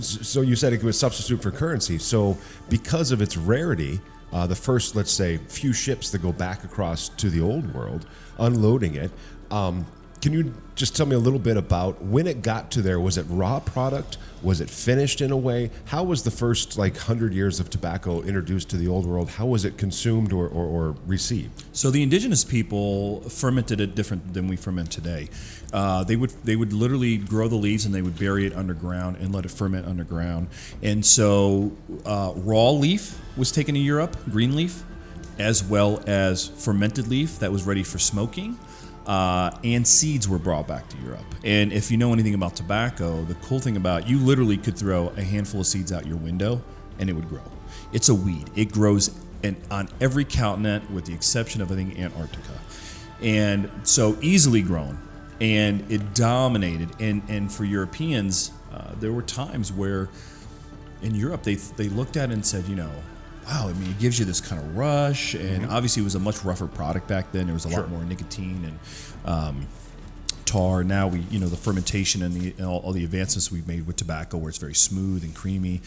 so you said it was substitute for currency. So because of its rarity, the first, let's say, few ships that go back across to the Old World, unloading it, can you just tell me a little bit about when it got to there? Was it raw product? Was it finished in a way? How was the first 100 years of tobacco introduced to the Old World? How was it consumed or received? So the indigenous people fermented it different than we ferment today. They would literally grow the leaves and they would bury it underground and let it ferment underground. And so raw leaf was taken to Europe, green leaf, as well as fermented leaf that was ready for smoking. And seeds were brought back to Europe. And if you know anything about tobacco, the cool thing about you literally could throw a handful of seeds out your window and it would grow. It's a weed. It grows on every continent with the exception of, I think, Antarctica. And so easily grown. And it dominated. And for Europeans, there were times where in Europe they looked at it and said, wow, I mean, it gives you this kind of rush, and obviously it was a much rougher product back then. There was a lot more nicotine and tar. Now the fermentation and all the advancements we've made with tobacco, where it's very smooth and creamy.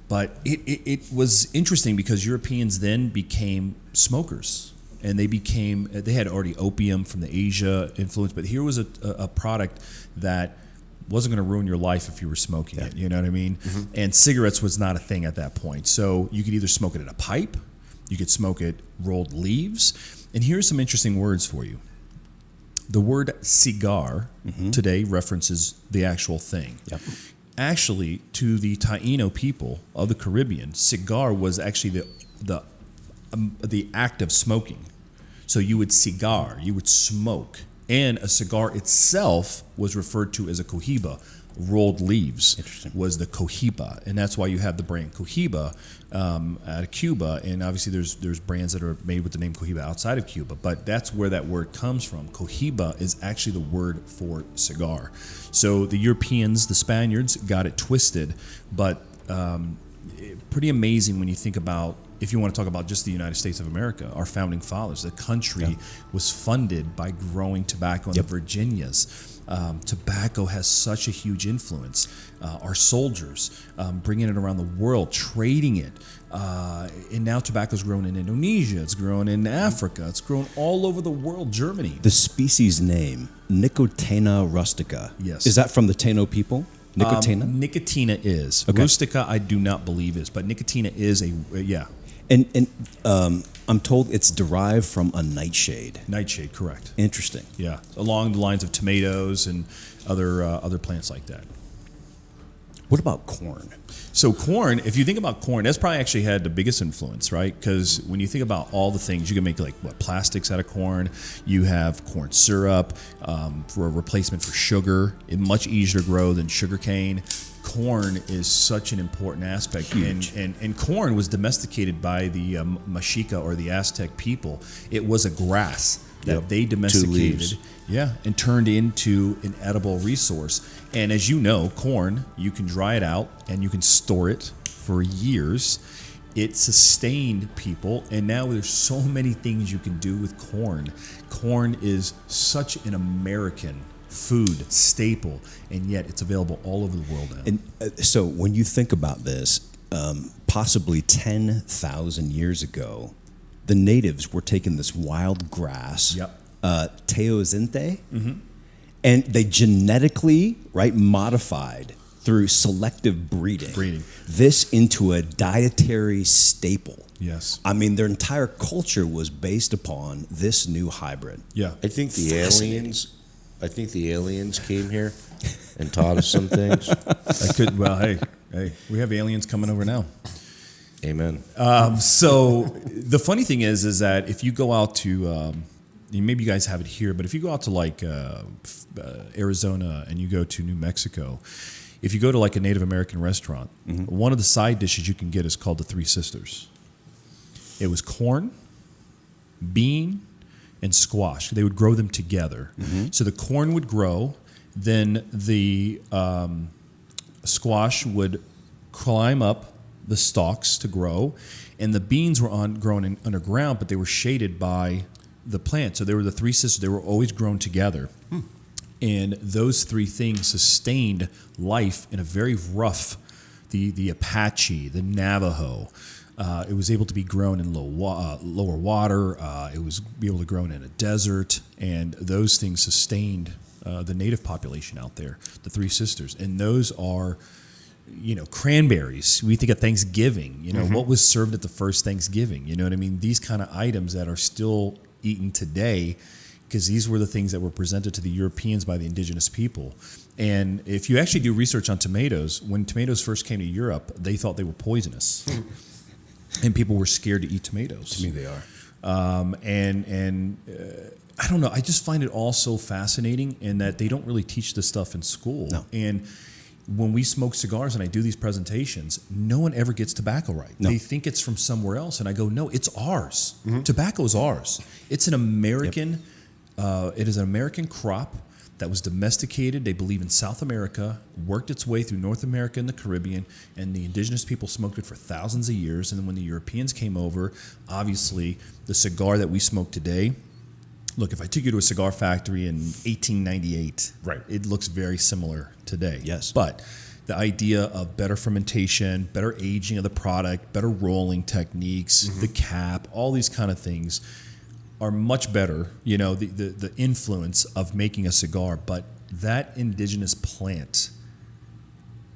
But it was interesting because Europeans then became smokers, and they had already opium from the Asia influence, but here was a product that wasn't going to ruin your life if you were smoking it. You know what I mean? And cigarettes was not a thing at that point. So you could either smoke it in a pipe, you could smoke it rolled leaves. And here's some interesting words for you. The word cigar today references the actual thing. Yep. Actually, to the Taino people of the Caribbean, cigar was actually the act of smoking. So you would cigar, you would smoke. And a cigar itself was referred to as a cohiba. Rolled leaves was the cohiba, and that's why you have the brand Cohiba out of Cuba. And obviously, there's brands that are made with the name Cohiba outside of Cuba, but that's where that word comes from. Cohiba is actually the word for cigar. So the Europeans, the Spaniards, got it twisted, but pretty amazing when you think about if you want to talk about just the United States of America, our founding fathers, the country was funded by growing tobacco in the Virginias. Tobacco has such a huge influence. Our soldiers bringing it around the world, trading it. And now tobacco is grown in Indonesia. It's grown in Africa. It's grown all over the world. Germany. The species name, Nicotiana rustica. Yes. Is that from the Taino people? Nicotiana? Nicotina is. Okay. Rustica, I do not believe is, but Nicotina is yeah. And I'm told it's derived from a nightshade. Nightshade, correct. Interesting. Yeah, along the lines of tomatoes and other plants like that. What about corn? So corn, if you think about corn, that's probably actually had the biggest influence, right? Because when you think about all the things, you can make like plastics out of corn. You have corn syrup for a replacement for sugar. It's much easier to grow than sugar cane. Corn is such an important aspect. Huge. And corn was domesticated by the Mexica or the Aztec people. It was a grass that they domesticated, and turned into an edible resource. And as you know, corn, you can dry it out and you can store it for years. It sustained people, and now there's so many things you can do with corn. Corn is such an American food staple, and yet it's available all over the world now. And so when you think about this, possibly 10,000 years ago, the natives were taking this wild grass, teosinte, and they genetically, modified through selective breeding this into a dietary staple. Yes. I mean, their entire culture was based upon this new hybrid. Yeah. I think the aliens came here and taught us some things. Hey, we have aliens coming over now. Amen. So the funny thing is that if you go out to, maybe you guys have it here, but if you go out to like Arizona and you go to New Mexico, if you go to like a Native American restaurant, one of the side dishes you can get is called the Three Sisters. It was corn, bean, and squash. They would grow them together. So the corn would grow, then the squash would climb up the stalks to grow, and the beans were grown underground, but they were shaded by the plant. So they were the Three Sisters. They were always grown together. And those three things sustained life in a very rough, the Apache, the Navajo. It was able to be grown in lower water. It was able to grow in a desert, and those things sustained the native population out there, the Three Sisters. And those are, cranberries. We think of Thanksgiving. What was served at the first Thanksgiving? You know what I mean? These kind of items that are still eaten today, because these were the things that were presented to the Europeans by the indigenous people. And if you actually do research on tomatoes, when tomatoes first came to Europe, they thought they were poisonous. And people were scared to eat tomatoes. To me, they are. I don't know. I just find it all so fascinating in that they don't really teach this stuff in school. No. And when we smoke cigars and I do these presentations, no one ever gets tobacco right. No. They think it's from somewhere else. And I go, no, it's ours. Tobacco is ours. It's an American, it is an American crop that was domesticated, they believe, in South America, worked its way through North America and the Caribbean, and the indigenous people smoked it for thousands of years. And then when the Europeans came over, obviously the cigar that we smoke today, look, if I took you to a cigar factory in 1898, it looks very similar today. Yes. But the idea of better fermentation, better aging of the product, better rolling techniques, the cap, all these kind of things are much better, the influence of making a cigar. But that indigenous plant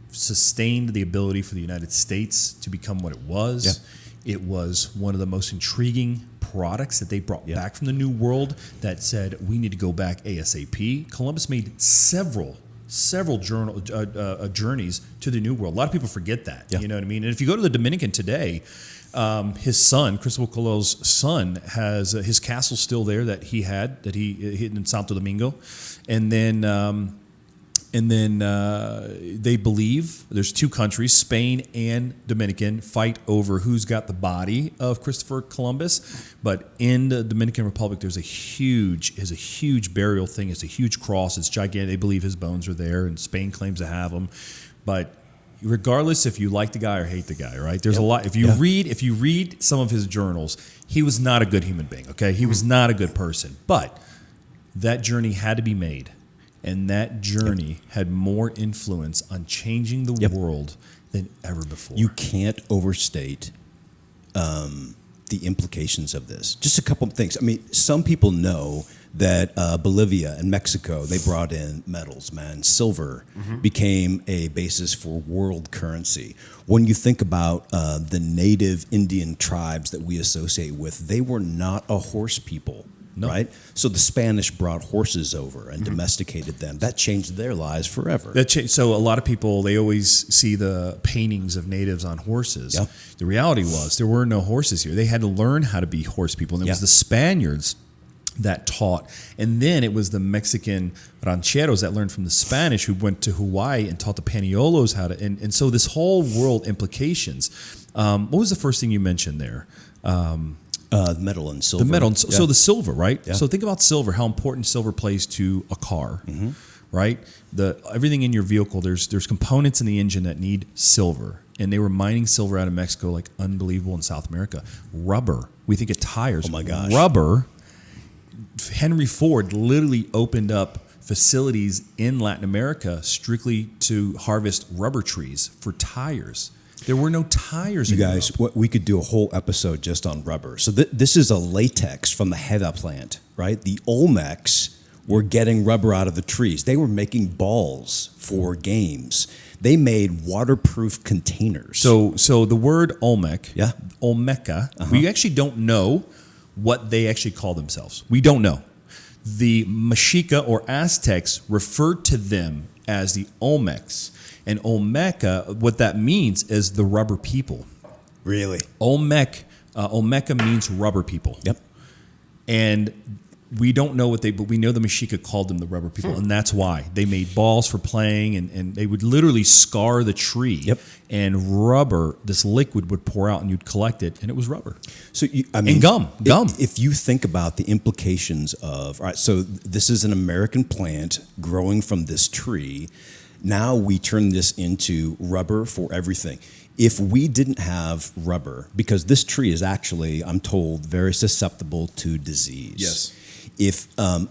sustained the ability for the United States to become what it was. Yeah. It was one of the most intriguing products that they brought back from the New World that said, we need to go back ASAP. Columbus made several journeys to the New World. A lot of people forget that, you know what I mean? And if you go to the Dominican today, his son, Cristobal Colon's son, has his castle still there that he hid in Santo Domingo, and then they believe there's two countries, Spain and Dominican, fight over who's got the body of Christopher Columbus. But in the Dominican Republic, there's a huge burial thing. It's a huge cross. It's gigantic. They believe his bones are there, and Spain claims to have them. But regardless if you like the guy or hate the guy, right? There's a lot. If you read some of his journals, he was not a good human being. Okay, he was not a good person. But that journey had to be made, and that journey had more influence on changing the world than ever before. You can't overstate the implications of this. Just a couple of things. I mean, some people know that Bolivia and Mexico, they brought in metals, man. Silver became a basis for world currency. When you think about the native Indian tribes that we associate with, they were not a horse people. No. Right? So the Spanish brought horses over and domesticated them. That changed their lives forever. So a lot of people, they always see the paintings of natives on horses. Yep. The reality was there were no horses here. They had to learn how to be horse people. And it was the Spaniards that taught. And then it was the Mexican rancheros that learned from the Spanish who went to Hawaii and taught the Paniolos how to. And so this whole world implications. What was the first thing you mentioned there? The metal and silver. The metal. So the silver, right? Yeah. So think about silver, how important silver plays to a car, right? Everything in your vehicle, there's components in the engine that need silver. And they were mining silver out of Mexico like unbelievable in South America. Rubber. We think of tires. Oh, my gosh. Rubber. Henry Ford literally opened up facilities in Latin America strictly to harvest rubber trees for tires. There were no tires. You guys, we could do a whole episode just on rubber. So this is a latex from the Heda plant, right? The Olmecs were getting rubber out of the trees. They were making balls for games. They made waterproof containers. So the word Olmec, Olmeca, Uh-huh. we actually don't know what they actually call themselves. We don't know. The Mexica or Aztecs referred to them as the Olmecs. And Olmeca, what that means is the rubber people. Really? Olmeca means rubber people. Yep. And we don't know but we know the Mexica called them the rubber people, and that's why. They made balls for playing, and they would literally scar the tree. Yep. And rubber, this liquid would pour out, and you'd collect it, and it was rubber. So and gum. If you think about the implications of, all right, so this is an American plant growing from this tree. Now we turn this into rubber for everything. If we didn't have rubber, because this tree is actually, I'm told, very susceptible to disease. Yes.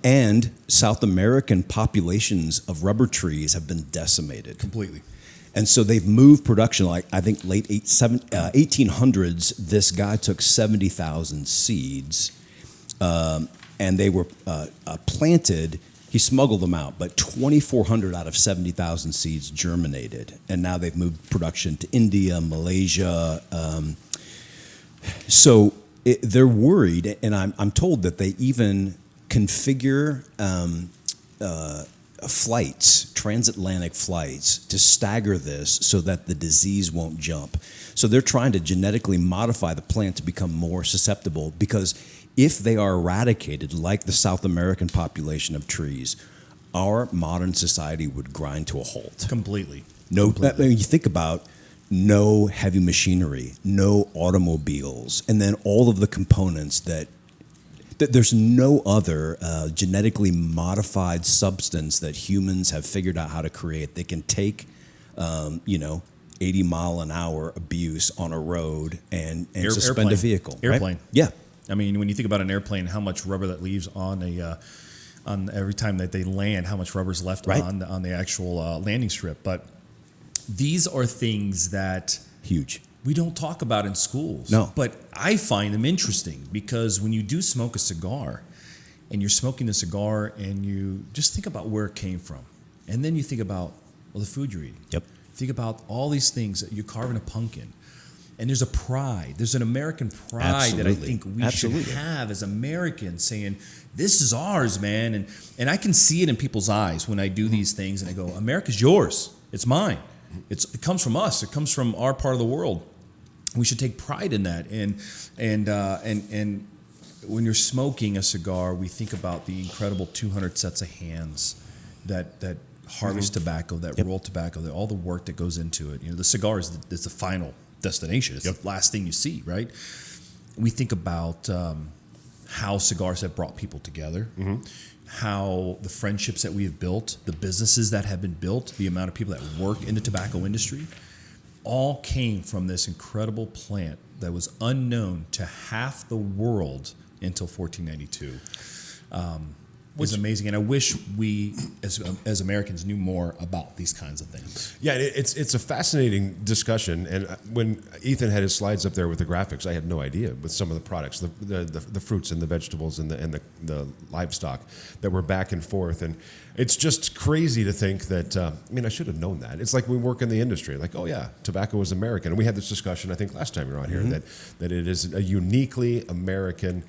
And South American populations of rubber trees have been decimated. Completely. And so they've moved production, like I think late 1800s, this guy took 70,000 seeds and they were planted. He smuggled them out, but 2,400 out of 70,000 seeds germinated. And now they've moved production to India, Malaysia. They're worried, and I'm told that they even configure flights, transatlantic flights, to stagger this so that the disease won't jump. So they're trying to genetically modify the plant to become more susceptible, because if they are eradicated like the South American population of trees, our modern society would grind to a halt. Completely. I mean, you think about no heavy machinery, no automobiles, and then all of the components that there's no other genetically modified substance that humans have figured out how to create. They can take, 80-mile-an-hour abuse on a road and suspend a vehicle. Airplane. Right? Yeah. I mean, when you think about an airplane, how much rubber that leaves on every time that they land, how much rubber is left on the actual landing strip. But these are things that huge we don't talk about in schools. No. But I find them interesting, because when you do smoke a cigar and you're smoking the cigar and you just think about where it came from, and then you think about the food you're eating. Yep. Think about all these things that you're carving a pumpkin. And there's a pride. There's an American pride Absolutely. that I think we Absolutely. should have as Americans, saying, this is ours, man. And I can see it in people's eyes when I do these things, and I go, America's yours. It's mine. It comes from us. It comes from our part of the world. We should take pride in that. And when you're smoking a cigar, we think about the incredible 200 sets of hands that harvest tobacco, that roll tobacco, all the work that goes into it. The cigar is the final destination. It's the last thing you see, right? We think about how cigars have brought people together, how the friendships that we have built, the businesses that have been built, the amount of people that work in the tobacco industry. all came from this incredible plant that was unknown to half the world until 1492. Was amazing, and I wish we, as Americans, knew more about these kinds of things. Yeah, it's a fascinating discussion. And when Ethan had his slides up there with the graphics, I had no idea with some of the products, the fruits and the vegetables and the livestock that were back and forth. And it's just crazy to think that. I should have known that. It's like we work in the industry. Like, oh yeah, tobacco is American, and we had this discussion. I think last time you were on here that it is a uniquely American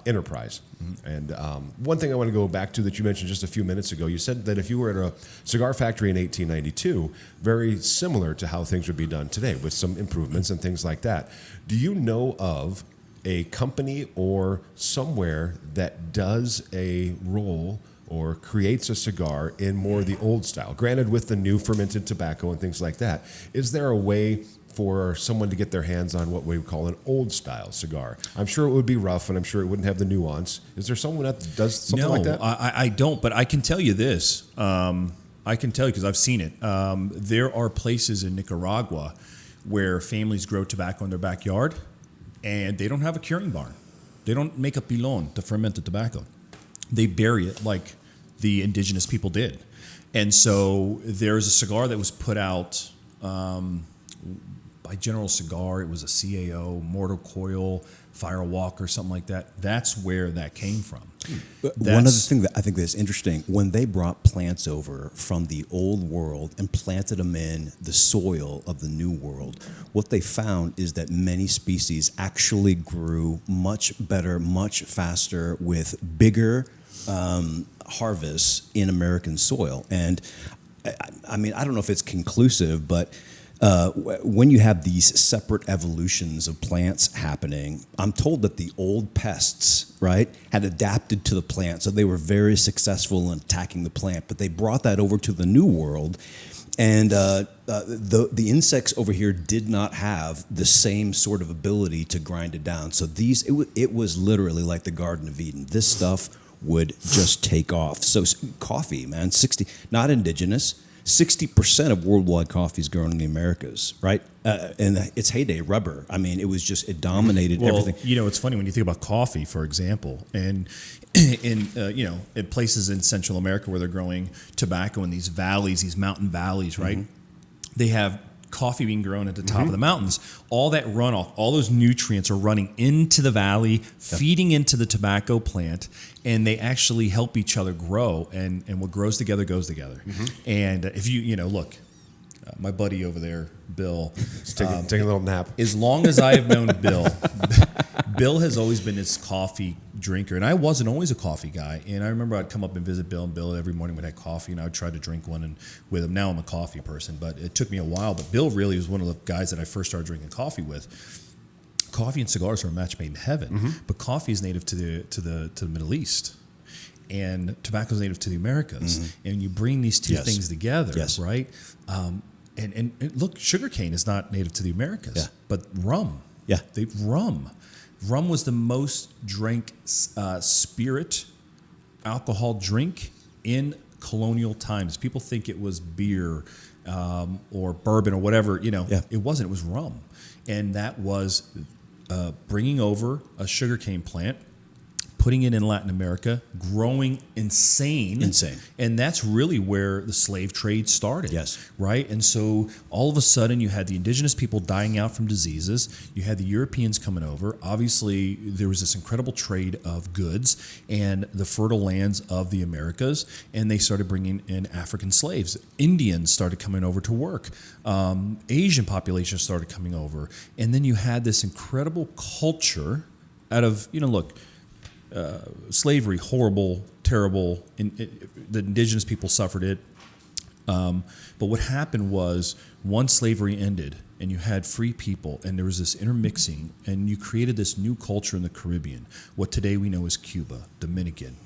enterprise. And one thing I want to go back to that you mentioned just a few minutes ago, you said that if you were at a cigar factory in 1892, very similar to how things would be done today with some improvements and things like that. Do you know of a company or somewhere that does a roll or creates a cigar in more the old style, granted with the new fermented tobacco and things like that? Is there a way for someone to get their hands on what we would call an old style cigar? I'm sure it would be rough, and I'm sure it wouldn't have the nuance. Is there someone that does something like that? No, I don't, but I can tell you this. I can tell you because I've seen it. There are places in Nicaragua where families grow tobacco in their backyard, and they don't have a curing barn. They don't make a pilon to ferment the tobacco. They bury it like the indigenous people did. And so there's a cigar that was put out by General Cigar. It was a CAO, Mortal Coil, Firewalk, or something like that. That's where that came from. One other thing that I think that's interesting, when they brought plants over from the old world and planted them in the soil of the new world, what they found is that many species actually grew much better, much faster with bigger harvests in American soil. And I don't know if it's conclusive, but when you have these separate evolutions of plants happening, I'm told that the old pests, right, had adapted to the plant, so they were very successful in attacking the plant. But they brought that over to the new world, and the insects over here did not have the same sort of ability to grind it down. So it was literally like the Garden of Eden. This stuff would just take off. So coffee, man, not indigenous. 60% of worldwide coffee is grown in the Americas, right? And its heyday, rubber. It dominated everything. It's funny when you think about coffee, for example, and in places in Central America where they're growing tobacco in these valleys, these mountain valleys, right? They have coffee being grown at the top of the mountains. All that runoff, all those nutrients are running into the valley, feeding into the tobacco plant, and they actually help each other grow. And what grows together goes together. And if you look, my buddy over there, Bill, taking a little nap. As long as I have known Bill, Bill has always been this coffee drinker, and I wasn't always a coffee guy. And I remember I'd come up and visit Bill, and Bill every morning would have coffee, and I would try to drink one with him. Now I'm a coffee person, but it took me a while. But Bill really was one of the guys that I first started drinking coffee with. Coffee and cigars are a match made in heaven, but coffee is native to the Middle East, and tobacco is native to the Americas. And you bring these two things together, right? And look, sugarcane is not native to the Americas, but rum. Yeah. Rum was the most drank spirit alcohol drink in colonial times. People think it was beer or bourbon or whatever. It wasn't. It was rum. And that was bringing over a sugarcane plant, putting it in Latin America, growing insane. And that's really where the slave trade started. Right? And so all of a sudden you had the indigenous people dying out from diseases. You had the Europeans coming over. Obviously, there was this incredible trade of goods and the fertile lands of the Americas, and they started bringing in African slaves. Indians started coming over to work. Asian populations started coming over. And then you had this incredible culture out of, slavery, horrible, terrible. The indigenous people suffered it. But what happened was once slavery ended and you had free people and there was this intermixing and you created this new culture in the Caribbean, what today we know as Cuba, Dominican,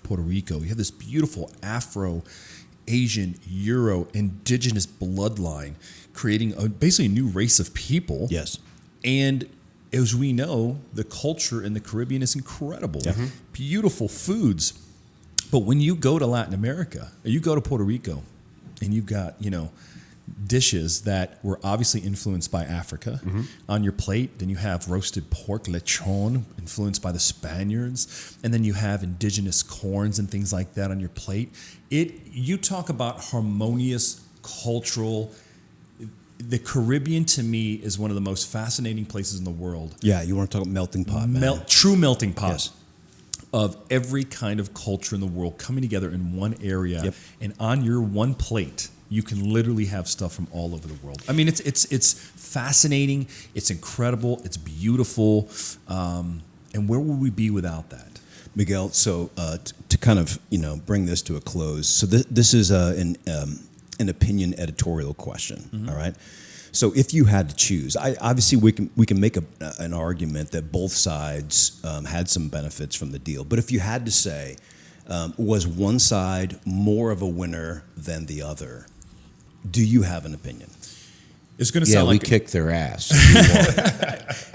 Puerto Rico. You have this beautiful Afro-Asian, Euro, indigenous bloodline creating basically a new race of people. And as we know, the culture in the Caribbean is incredible. Beautiful foods. But when you go to Latin America, or you go to Puerto Rico, and you've got, dishes that were obviously influenced by Africa on your plate. Then you have roasted pork, lechon, influenced by the Spaniards. And then you have indigenous corns and things like that on your plate. You talk about harmonious cultural. The Caribbean, to me, is one of the most fascinating places in the world. Yeah, you want to talk about melting pot, man. True melting pot. Yes. Of every kind of culture in the world coming together in one area. Yep. And on your one plate, you can literally have stuff from all over the world. I mean, it's fascinating. It's incredible. It's beautiful. And where would we be without that? Miguel, so to kind of bring this to a close, so this is an opinion editorial question, all right? So if you had to choose, obviously we can make an argument that both sides had some benefits from the deal, but if you had to say, was one side more of a winner than the other, do you have an opinion? It's going to sound we like kicked their ass.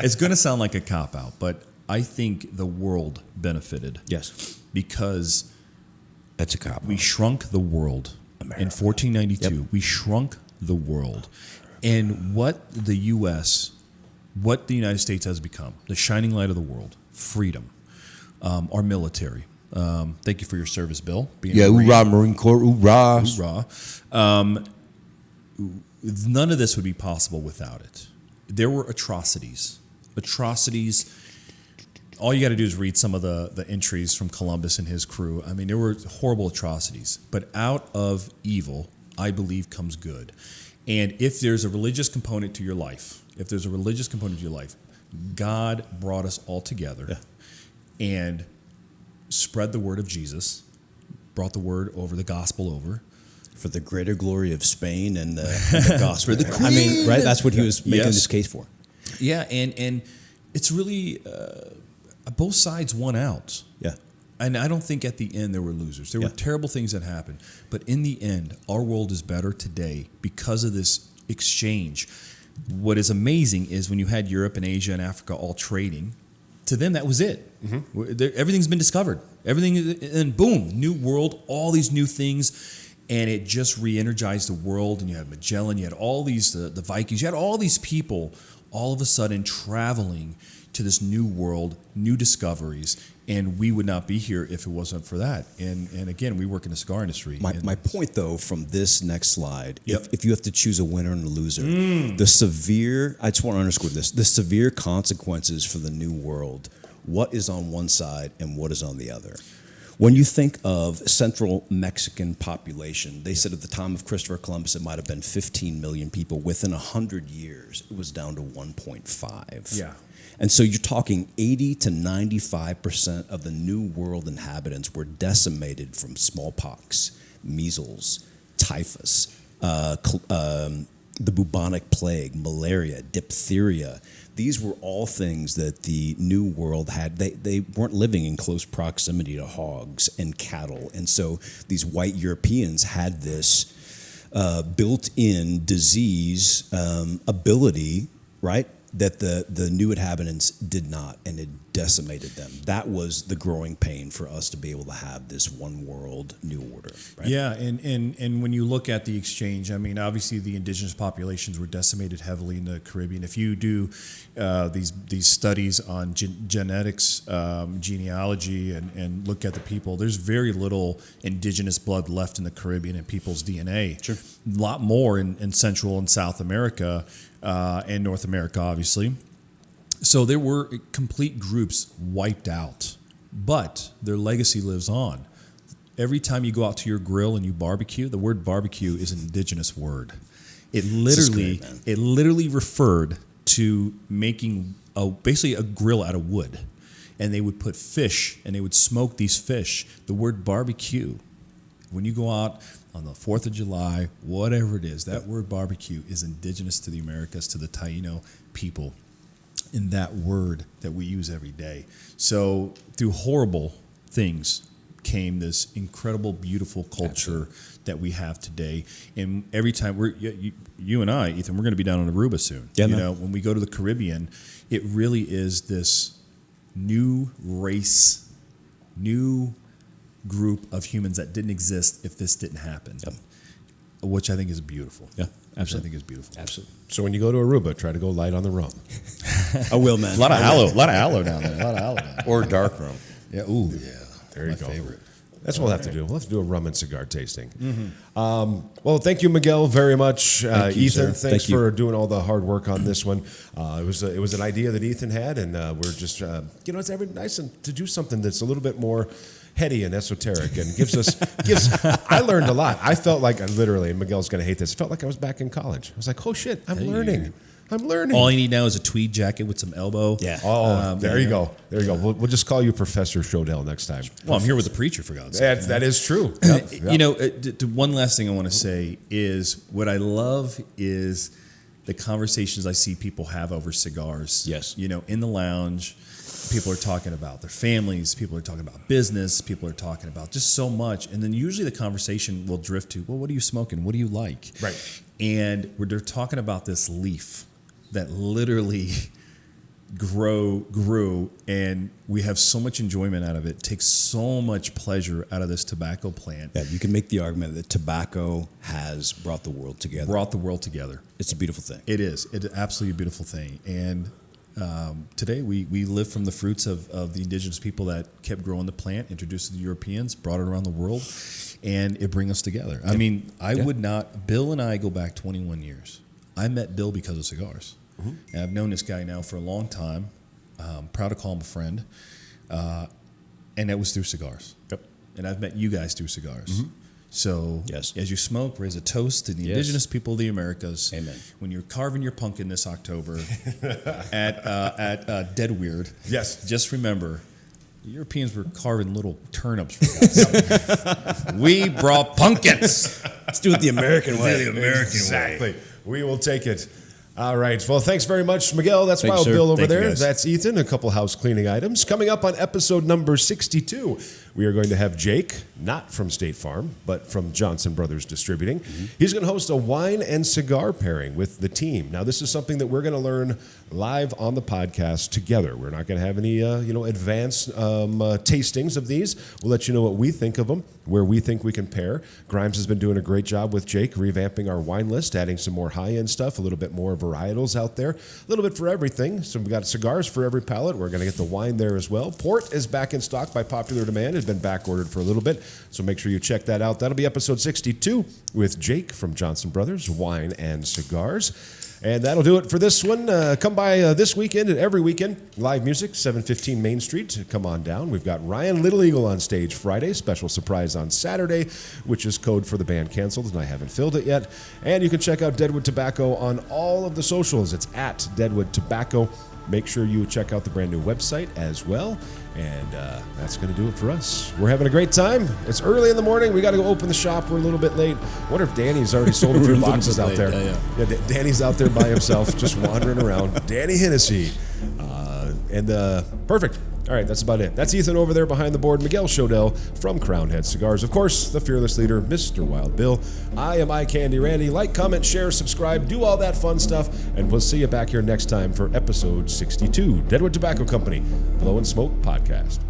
it's going to sound like a cop out, but I think the world benefited. Yes. That's Because a cop. we shrunk the world. America. In 1492, Yep. we shrunk the world. And what the United States has become, the shining light of the world, freedom, our military. Thank you for your service, Bill. Being a Marine. Hoorah, Marine Corps, hoorah. Hoorah. None of this would be possible without it. There were atrocities. All you got to do is read some of the entries from Columbus and his crew. I mean, there were horrible atrocities. But out of evil, I believe, comes good. And if there's a religious component to your life, God brought us all together and spread the word of Jesus, brought the word over, the gospel over. For the greater glory of Spain and the gospel. For the Queen. I mean, right? That's what he was making this case for. Yeah, and it's really both sides won out. Yeah. And I don't think at the end there were losers. There were terrible things that happened. But in the end, our world is better today because of this exchange. What is amazing is when you had Europe and Asia and Africa all trading, to them that was it. Everything's been discovered. And boom, new world, all these new things. And it just re-energized the world. And you had Magellan, you had all these, the Vikings, you had all these people all of a sudden traveling to this new world, new discoveries, and we would not be here if it wasn't for that. And again, we work in the cigar industry. My point, though, from this next slide, Yep. if you have to choose a winner and a loser, I just want to underscore this, the severe consequences for the new world, what is on one side and what is on the other? When you think of Central Mexican population, they said at the time of Christopher Columbus, it might have been 15 million people. Within 100 years, it was down to 1.5. Yeah. And so you're talking 80 to 95% of the New World inhabitants were decimated from smallpox, measles, typhus, the bubonic plague, malaria, diphtheria. These were all things that the New World had. They weren't living in close proximity to hogs and cattle. And so these white Europeans had this built-in disease ability, right, that the new inhabitants did not, and it decimated them. That was the growing pain for us to be able to have this one world new order. Right? Yeah, and when you look at the exchange, I mean, obviously the indigenous populations were decimated heavily in the Caribbean. If you do these studies on genetics, genealogy, and look at the people, there's very little indigenous blood left in the Caribbean in people's DNA. Sure. A lot more in Central and South America and North America, obviously. So there were complete groups wiped out, but their legacy lives on. Every time you go out to your grill and you barbecue, the word barbecue is an indigenous word. It literally referred to making basically a grill out of wood, and they would put fish and they would smoke these fish. The word barbecue, when you go out on the 4th of July, whatever it is, that word barbecue is indigenous to the Americas, to the Taino people, in that word that we use every day. So through horrible things came this incredible, beautiful culture that we have today. And every time you and I, Ethan, we're going to be down in Aruba soon. Yeah, you know, when we go to the Caribbean, it really is this new race, new group of humans that didn't exist if this didn't happen, which I think is beautiful. Yeah, Absolutely. I think is beautiful. Absolutely. So when you go to Aruba, try to go light on the rum. I will, man. A lot of aloe down there. A lot of aloe down there. Or dark rum. Yeah. Ooh. Yeah, there you My go. favorite. That's what we'll have to do. We'll have to do a rum and cigar tasting. Well, thank you, Miguel, very much. Thank you, Ethan, sir. thanks Thank you. for doing all the hard work on this one. It was an idea that Ethan had, and we're just it's every nice to do something that's a little bit more heady and esoteric, and gives. I learned a lot. I felt like literally, and Miguel's going to hate this. Felt like I was back in college. I was like, oh shit, I'm learning. All you need now is a tweed jacket with some elbow. Yeah. Oh, there you go. There you go. We'll just call you Professor Shodell next time. Well, I'm here with the preacher, for God's sake. That is true. Yep, yep. You know, one last thing I want to say is what I love is the conversations I see people have over cigars. Yes. You know, in the lounge, people are talking about their families, people are talking about business, people are talking about just so much. And then usually the conversation will drift to, well, what are you smoking? What do you like? Right. And they're talking about this leaf that literally grew, and we have so much enjoyment out of it. Takes so much pleasure out of this tobacco plant. Yeah, you can make the argument that tobacco has brought the world together. It's a beautiful thing. It is. It's absolutely a beautiful thing. And today we live from the fruits of the indigenous people that kept growing the plant, introduced it to the Europeans, brought it around the world, and it brings us together. I mean, would not. Bill and I go back 21 years. I met Bill because of cigars. And I've known this guy now for a long time. Proud to call him a friend. And that was through cigars. Yep. And I've met you guys through cigars. So Yes. as you smoke, raise a toast to the Yes. indigenous people of the Americas. Amen. When you're carving your pumpkin this October at Dead Weird, Yes. just remember, the Europeans were carving little turnips for God's sake. We brought pumpkins. Let's do it the American way. The American Exactly. We will take it. All right. Well, thanks very much, Miguel. That's Thanks, Wild sir. Bill over Thank you, there. guys. That's Ethan. A couple house cleaning items. Coming up on episode number 62, we are going to have Jake, not from State Farm, but from Johnson Brothers Distributing. He's going to host a wine and cigar pairing with the team. Now, this is something that we're going to learn live on the podcast together. We're not going to have any, advanced tastings of these. We'll let you know what we think of them, where we think we can pair. Grimes has been doing a great job with Jake, revamping our wine list, adding some more high-end stuff, a little bit more varietals out there, a little bit for everything. So we've got cigars for every palate. We're going to get the wine there as well. Port is back in stock by popular demand. It's been back ordered for a little bit, so make sure you check that out. That'll be episode 62 with Jake from Johnson Brothers Wine and Cigars. And that'll do it for this one. Come by this weekend and every weekend. Live music, 715 Main Street. Come on down. We've got Ryan Little Eagle on stage Friday. Special surprise on Saturday, which is code for the band Canceled, and I haven't filled it yet. And you can check out Deadwood Tobacco on all of the socials. It's at Deadwood Tobacco. Make sure you check out the brand new website as well. And that's going to do it for us. We're having a great time. It's early in the morning. We got to go open the shop. We're a little bit late. Wonder if Danny's already sold a few boxes out there. Yeah, Danny's out there by himself, just wandering around. Danny Hennessy. Perfect. All right, that's about it. That's Ethan over there behind the board. Miguel Shodell from Crown Head Cigars. Of course, the fearless leader, Mr. Wild Bill. I am iCandy Randy. Like, comment, share, subscribe, do all that fun stuff, and we'll see you back here next time for episode 62. Deadwood Tobacco Company, Blow and Smoke Podcast.